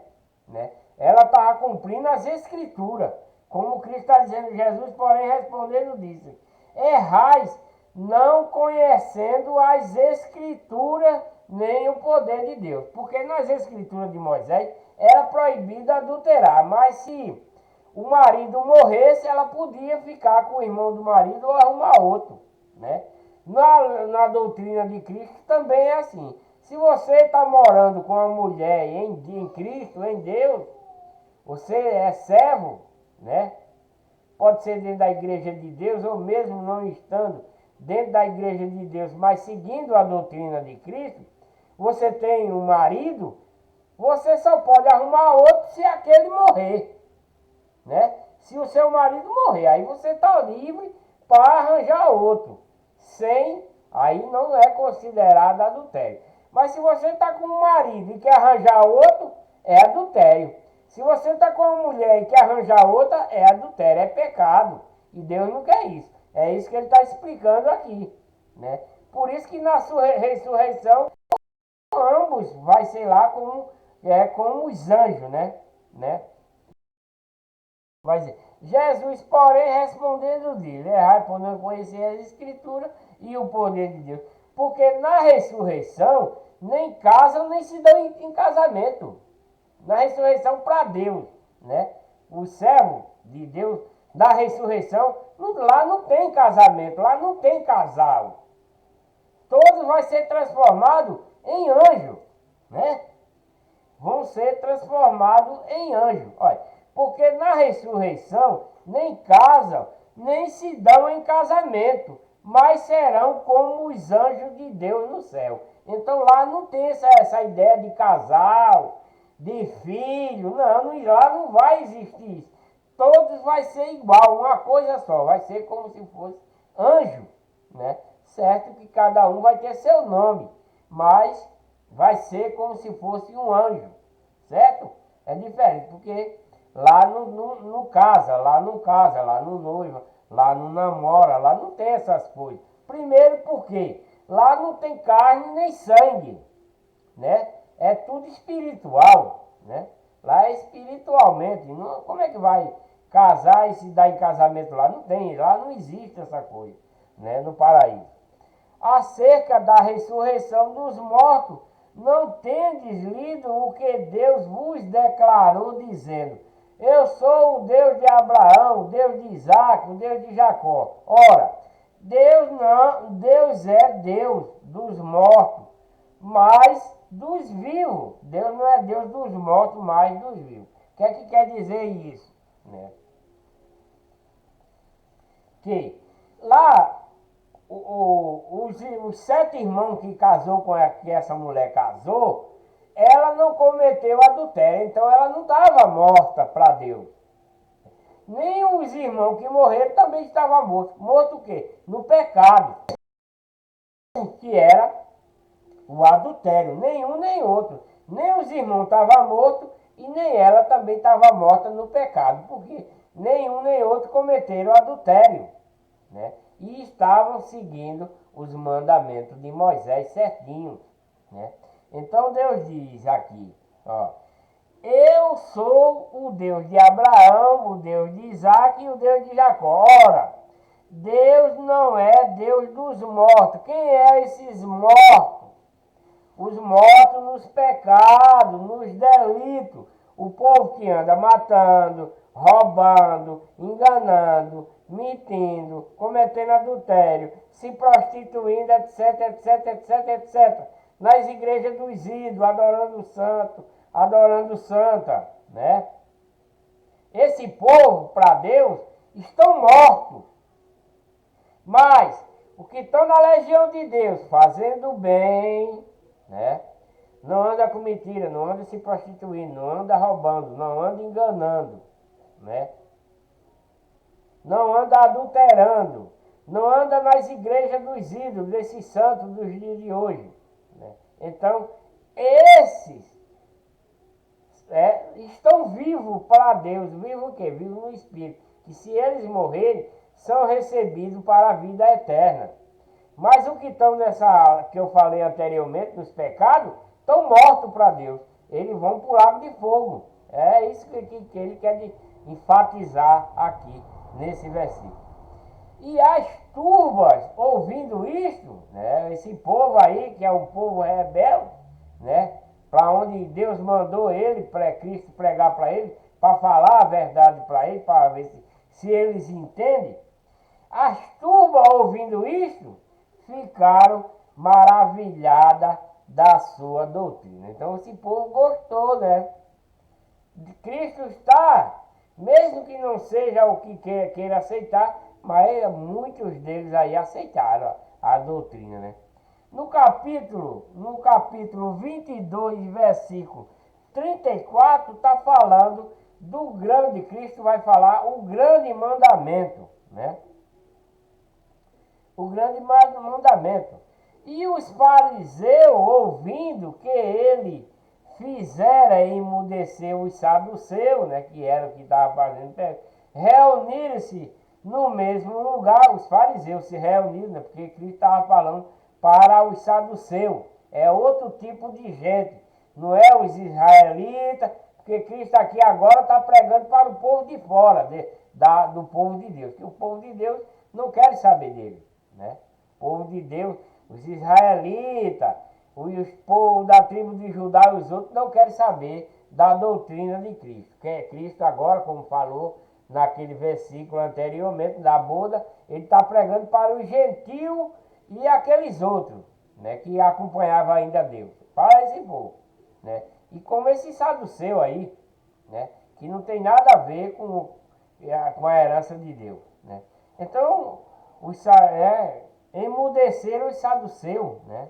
né? Ela estava cumprindo as escrituras. Como Cristo está dizendo, Jesus, porém, respondendo, disse: errais, não conhecendo as escrituras nem o poder de Deus. Porque nas escrituras de Moisés era proibido adulterar, mas se o marido morresse, ela podia ficar com o irmão do marido ou arrumar outro, né? Na doutrina de Cristo também é assim. Se você está morando com uma mulher em Cristo, em Deus, você é servo, né? Pode ser dentro da igreja de Deus ou mesmo não estando dentro da igreja de Deus, mas seguindo a doutrina de Cristo, você tem um marido, você só pode arrumar outro se aquele morrer, né? Se o seu marido morrer, aí você está livre para arranjar outro. Aí não é considerado adultério. Mas se você está com um marido e quer arranjar outro, é adultério. Se você está com uma mulher e quer arranjar outra, é adultério, é pecado. E Deus não quer isso. É isso que ele está explicando aqui, né? Por isso que na sua ressurreição, ambos vai ser lá como os anjos, né? Vai dizer, Jesus, porém, respondendo, disse: errai por não conhecer as escrituras e o poder de Deus. Porque na ressurreição, nem casam, nem se dão em casamento. Na ressurreição para Deus. né? O servo de Deus, da ressurreição, lá não tem casamento, lá não tem casal. Todos vão ser transformados em anjo, né? Vão ser transformados em anjo. Olha, porque na ressurreição nem casam, nem se dão em casamento, mas serão como os anjos de Deus no céu. Então lá não tem essa ideia de casal, de filho, não, lá não vai existir isso. Todos vai ser igual, uma coisa só, vai ser como se fosse anjo, né? Certo que cada um vai ter seu nome, mas vai ser como se fosse um anjo, certo? É diferente, porque lá não casa, lá não noiva, lá não namora, lá não tem essas coisas. Primeiro porque lá não tem carne nem sangue, né? É tudo espiritual, né? Lá é espiritualmente, não, como é que vai casar e se dar em casamento lá? Não tem, lá não existe essa coisa, né? No paraíso. Acerca da ressurreição dos mortos, não tendes lido o que Deus vos declarou, dizendo: eu sou o Deus de Abraão, o Deus de Isaac, o Deus de Jacó. Ora, Deus é Deus dos mortos, mas dos vivos. Deus não é Deus dos mortos, mas dos vivos. O que é que quer dizer isso? Né? Que lá os 7 irmãos que casou com que essa mulher casou, ela não cometeu adultério, então ela não estava morta para Deus. Nem os irmãos que morreram também estavam mortos. Morto o quê? No pecado, que era o adultério. Nenhum nem outro. Nem os irmãos estavam mortos e nem ela também estava morta no pecado, porque nenhum nem outro cometeram adultério, né? E estavam seguindo os mandamentos de Moisés certinho, né? Então Deus diz aqui, ó: eu sou o Deus de Abraão, o Deus de Isaac e o Deus de Jacó. Ora, Deus não é Deus dos mortos. Quem é esses mortos? Os mortos nos pecados, nos delitos. O povo que anda matando, roubando, enganando, mentindo, cometendo adultério, se prostituindo, etc, etc, etc, etc. Nas igrejas dos ídolos, adorando o santo, adorando santa, né? Esse povo, para Deus, estão mortos. Mas, os que estão na legião de Deus, fazendo bem, né? Não anda com mentira, não anda se prostituindo, não anda roubando, não anda enganando, né? Não anda adulterando, não anda nas igrejas dos ídolos, desses santos dos dias de hoje, né? Então, esses estão vivos para Deus. Vivos o quê? Vivos no Espírito. Que se eles morrerem, são recebidos para a vida eterna. Mas os que estão nessa, que eu falei anteriormente, nos pecados, estão mortos para Deus. Eles vão para o lago de fogo. É isso que ele quer enfatizar aqui, nesse versículo. E as turbas, ouvindo isto, né, esse povo aí, que é um povo rebelde, né, para onde Deus mandou ele, Cristo, pregar para ele, para falar a verdade para ele, para ver se eles entendem. As turbas, ouvindo isto, ficaram maravilhadas da sua doutrina. Então esse povo gostou, né? Cristo está, mesmo que não seja o que queira aceitar, mas muitos deles aí aceitaram a doutrina, né? No capítulo 22, versículo 34, está falando do grande, Cristo vai falar o grande mandamento, né? O grande mandamento. E os fariseus, ouvindo que ele fizera emudecer os saduceus, né, que era o que estava fazendo, reuniram-se no mesmo lugar. Os fariseus se reuniram, né, porque Cristo estava falando para os saduceus. É outro tipo de gente, não é os israelitas, porque Cristo aqui agora está pregando para o povo de fora, do povo de Deus, que o povo de Deus não quer saber dele, né? O povo de Deus, os israelitas, os povos da tribo de Judá e os outros não querem saber da doutrina de Cristo. Que é Cristo agora, como falou naquele versículo anteriormente da boda, ele está pregando para os gentios e aqueles outros, né, que acompanhavam ainda Deus, para esse povo, né? E como esse saduceu aí, né, que não tem nada a ver com a herança de Deus, né? Então, emudeceram os saduceus, né?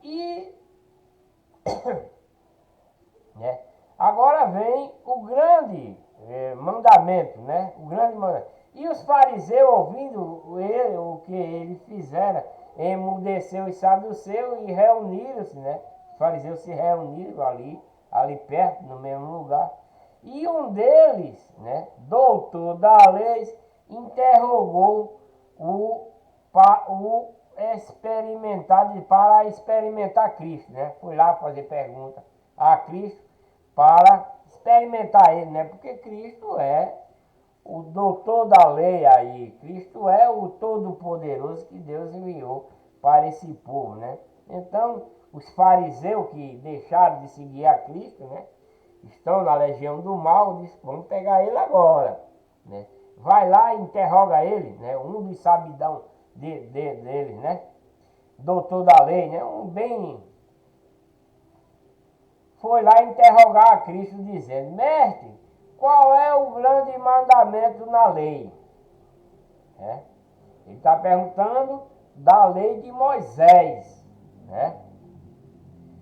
E né, agora vem o grande mandamento, né? O grande mandamento. E os fariseus, ouvindo ele, o que ele fizera, emudeceu os saduceus e reuniram-se, né? Os fariseus se reuniram ali perto, no mesmo lugar. E um deles, né, doutor da lei, interrogou o para experimentar Cristo, né? Foi lá fazer pergunta a Cristo para experimentar ele, né? Porque Cristo é o doutor da lei aí, Cristo é o todo-poderoso que Deus enviou para esse povo, né? Então, os fariseus que deixaram de seguir a Cristo, né, estão na legião do mal, diz, vamos pegar ele agora, né? Vai lá e interroga ele, né? Um dos sabidão deles, né? Doutor da lei, né? Foi lá interrogar a Cristo dizendo, mestre, qual é o grande mandamento na lei? Ele está perguntando da lei de Moisés, né?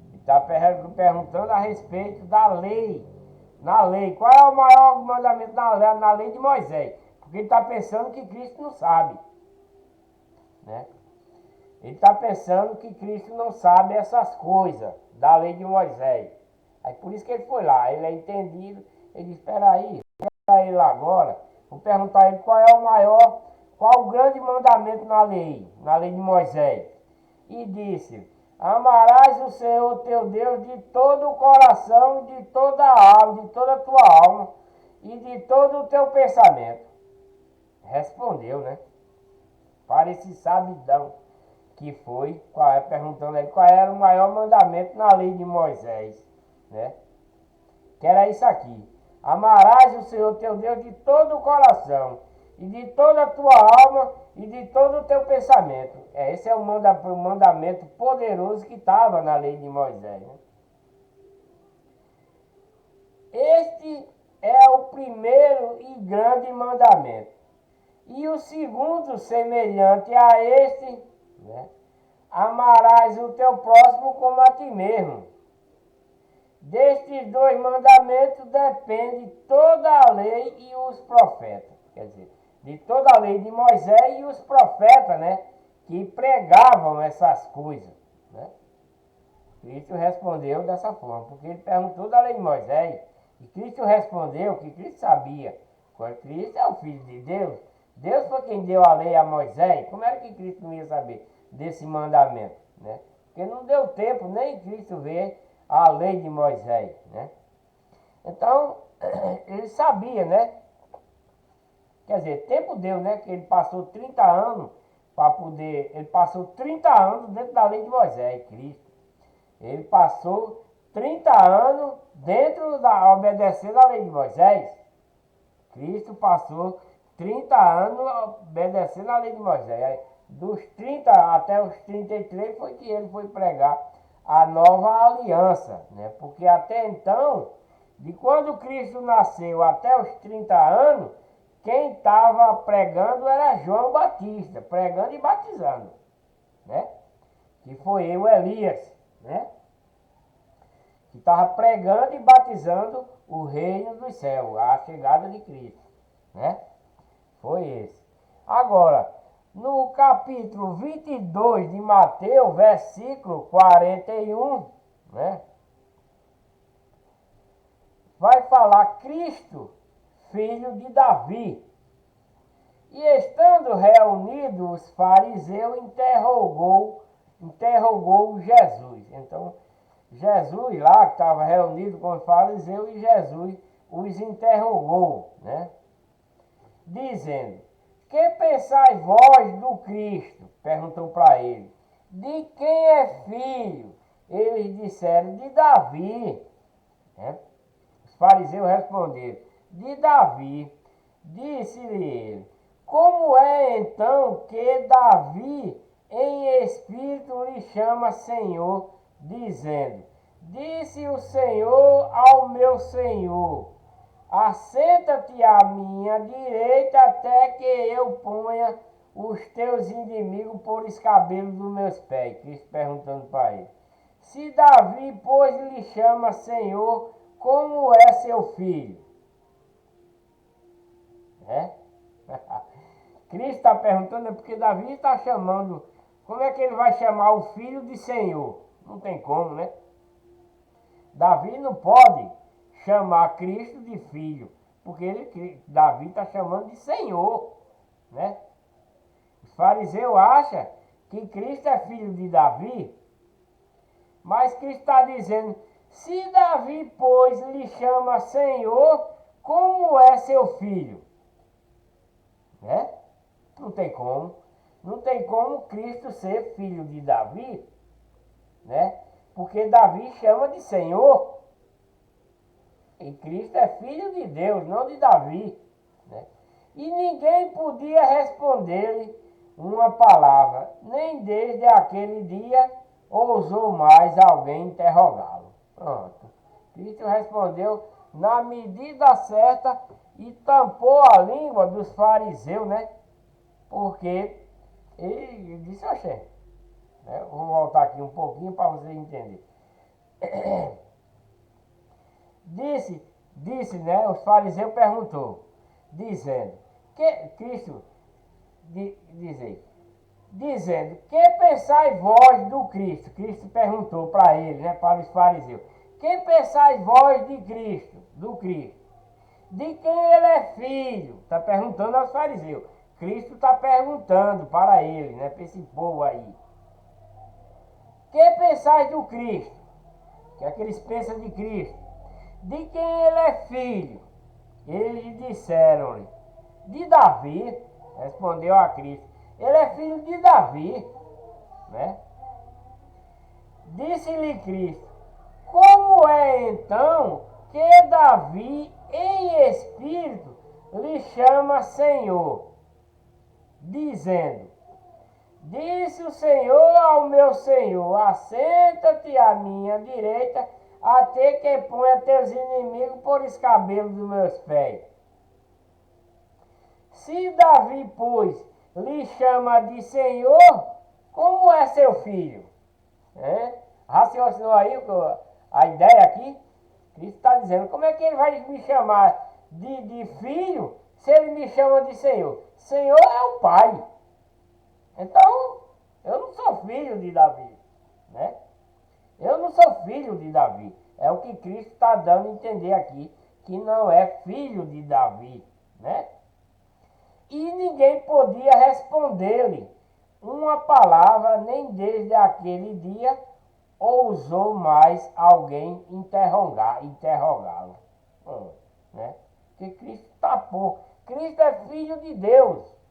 Ele está perguntando a respeito da lei. Na lei, qual é o maior mandamento na lei de Moisés? Porque ele está pensando que Cristo não sabe, né? Ele está pensando que Cristo não sabe essas coisas da lei de Moisés. Aí por isso que ele foi lá, ele é entendido, ele disse, espera aí, para ele agora, vou perguntar a ele qual o grande mandamento na lei de Moisés. E disse, amarás o Senhor teu Deus de todo o coração, de toda a alma, de toda a tua alma e de todo o teu pensamento. Respondeu, né? Para esse sabidão que foi, perguntando a ele qual era o maior mandamento na lei de Moisés, né? Que era isso aqui. Amarás o Senhor teu Deus de todo o coração, e de toda a tua alma, e de todo o teu pensamento. Esse é o mandamento poderoso que estava na lei de Moisés, né? Este é o primeiro e grande mandamento. E o segundo, semelhante a este, né? Amarás o teu próximo como a ti mesmo. Destes dois mandamentos depende toda a lei e os profetas. Quer dizer, de toda a lei de Moisés e os profetas, né? Que pregavam essas coisas, né? Cristo respondeu dessa forma, porque ele perguntou da lei de Moisés. E Cristo respondeu que Cristo sabia. Porque Cristo é o Filho de Deus. Deus foi quem deu a lei a Moisés. Como era que Cristo não ia saber desse mandamento, né? Porque não deu tempo nem Cristo ver a lei de Moisés, né? Então, ele sabia, né? Quer dizer, tempo deu, né? Que ele passou 30 anos para poder... Ele passou 30 anos dentro da lei de Moisés, Cristo. Ele passou 30 anos obedecendo a lei de Moisés. Cristo passou 30 anos obedecendo a lei de Moisés. Dos 30 até os 33 foi que ele foi pregar a nova aliança, né? Porque até então, de quando Cristo nasceu até os 30 anos, quem estava pregando era João Batista, pregando e batizando, né? Que foi o Elias, né? Que estava pregando e batizando o reino dos céus, a chegada de Cristo, né? Foi esse. Agora, no capítulo 22 de Mateus, versículo 41, né? Vai falar Cristo, filho de Davi. E estando reunidos os fariseus, interrogou Jesus. Então, Jesus lá, que estava reunido com os fariseus, e Jesus os interrogou, né? Dizendo, que pensais vós do Cristo? Perguntou para ele. De quem é filho? Eles disseram: de Davi. Né? Os fariseus responderam: de Davi. Disse-lhe ele: como é então que Davi em espírito lhe chama Senhor, dizendo: disse o Senhor ao meu Senhor: assenta-te à minha direita até que eu ponha os teus inimigos por escabelo dos meus pés. Cristo perguntando para ele. Se Davi, pois, lhe chama Senhor, como é seu filho? Né? Cristo está perguntando, é porque Davi está chamando. Como é que ele vai chamar o filho de Senhor? Não tem como, né? Davi não pode chamar Cristo de filho, porque Davi está chamando de Senhor, né? Os fariseus acham que Cristo é filho de Davi, mas Cristo está dizendo: se Davi, pois, lhe chama Senhor, como é seu filho? Né? Não tem como. Não tem como Cristo ser filho de Davi, né? Porque Davi chama de Senhor. E Cristo é filho de Deus, não de Davi, né? E ninguém podia responder-lhe uma palavra, nem desde aquele dia ousou mais alguém interrogá-lo. Pronto. Cristo respondeu na medida certa e tampou a língua dos fariseus, né? Porque ele disse: oxê, né? Vou voltar aqui um pouquinho para você entender. Disse, né? Os fariseus perguntou, dizendo, que Cristo dizendo, que pensais vós do Cristo? Cristo perguntou para ele, né? Para os fariseus, que pensais vós de Cristo, do Cristo? De quem ele é filho? Está perguntando aos fariseus. Cristo está perguntando para ele, né? Para esse povo aí. Que pensais do Cristo? O que é que eles pensam de Cristo? De quem ele é filho? Eles disseram-lhe: de Davi. Respondeu a Cristo: ele é filho de Davi, né? Disse-lhe Cristo: como é então que Davi em espírito lhe chama Senhor, dizendo: disse o Senhor ao meu Senhor: assenta-te à minha direita até que ponha teus inimigos por escabelo dos meus pés. Se Davi, pois, lhe chama de Senhor, como é seu filho? Raciocinou aí a ideia aqui? Cristo está dizendo: como é que ele vai me chamar de filho se ele me chama de Senhor? Senhor é o Pai. Então, eu não sou filho de Davi, né? Eu não sou filho de Davi. É o que Cristo está dando a entender aqui, que não é filho de Davi, né? E ninguém podia responder-lhe uma palavra, nem desde aquele dia ousou mais alguém interrogá-lo. Né? Porque Cristo tapou. Cristo é filho de Deus.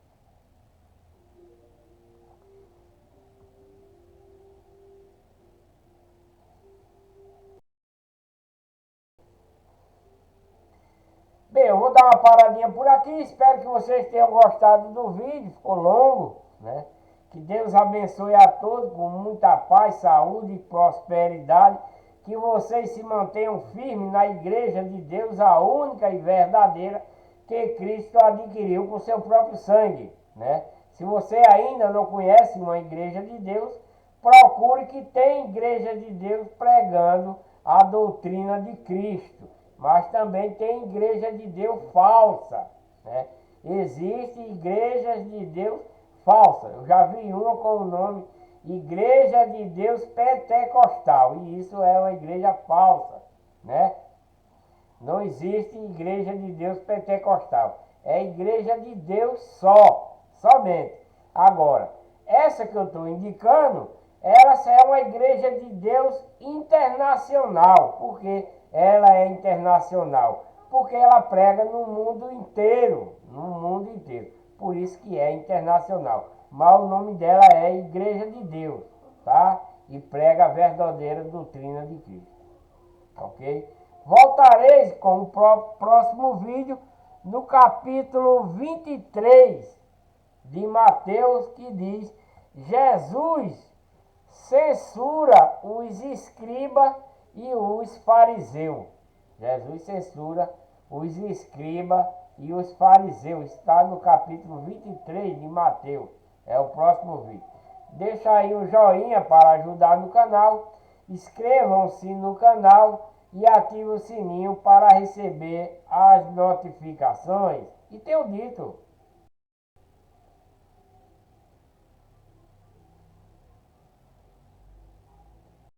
Bem, eu vou dar uma paradinha por aqui. Espero que vocês tenham gostado do vídeo. Ficou longo, né? Que Deus abençoe a todos com muita paz, saúde e prosperidade. Que vocês se mantenham firmes na igreja de Deus, a única e verdadeira, que Cristo adquiriu com seu próprio sangue, né? Se você ainda não conhece uma igreja de Deus, procure que tem igreja de Deus pregando a doutrina de Cristo. Mas também tem igreja de Deus falsa, né? Existem igrejas de Deus falsas. Eu já vi uma com o nome Igreja de Deus Pentecostal, e isso é uma igreja falsa, né? Não existe igreja de Deus pentecostal. É igreja de Deus somente. Agora, essa que eu estou indicando, ela é uma igreja de Deus internacional. Por que ela é internacional? Porque ela prega no mundo inteiro. Por isso que é internacional. Mas o nome dela é Igreja de Deus, tá? e prega a verdadeira doutrina de Cristo. Ok? Voltareis com o próximo vídeo no capítulo 23 de Mateus, que diz: Jesus censura os escribas e os fariseus. Jesus censura os escribas e os fariseus. Está no capítulo 23 de Mateus. É o próximo vídeo. Deixa aí um joinha para ajudar no canal. Inscrevam-se no canal e ativem o sininho para receber as notificações. E tenho dito,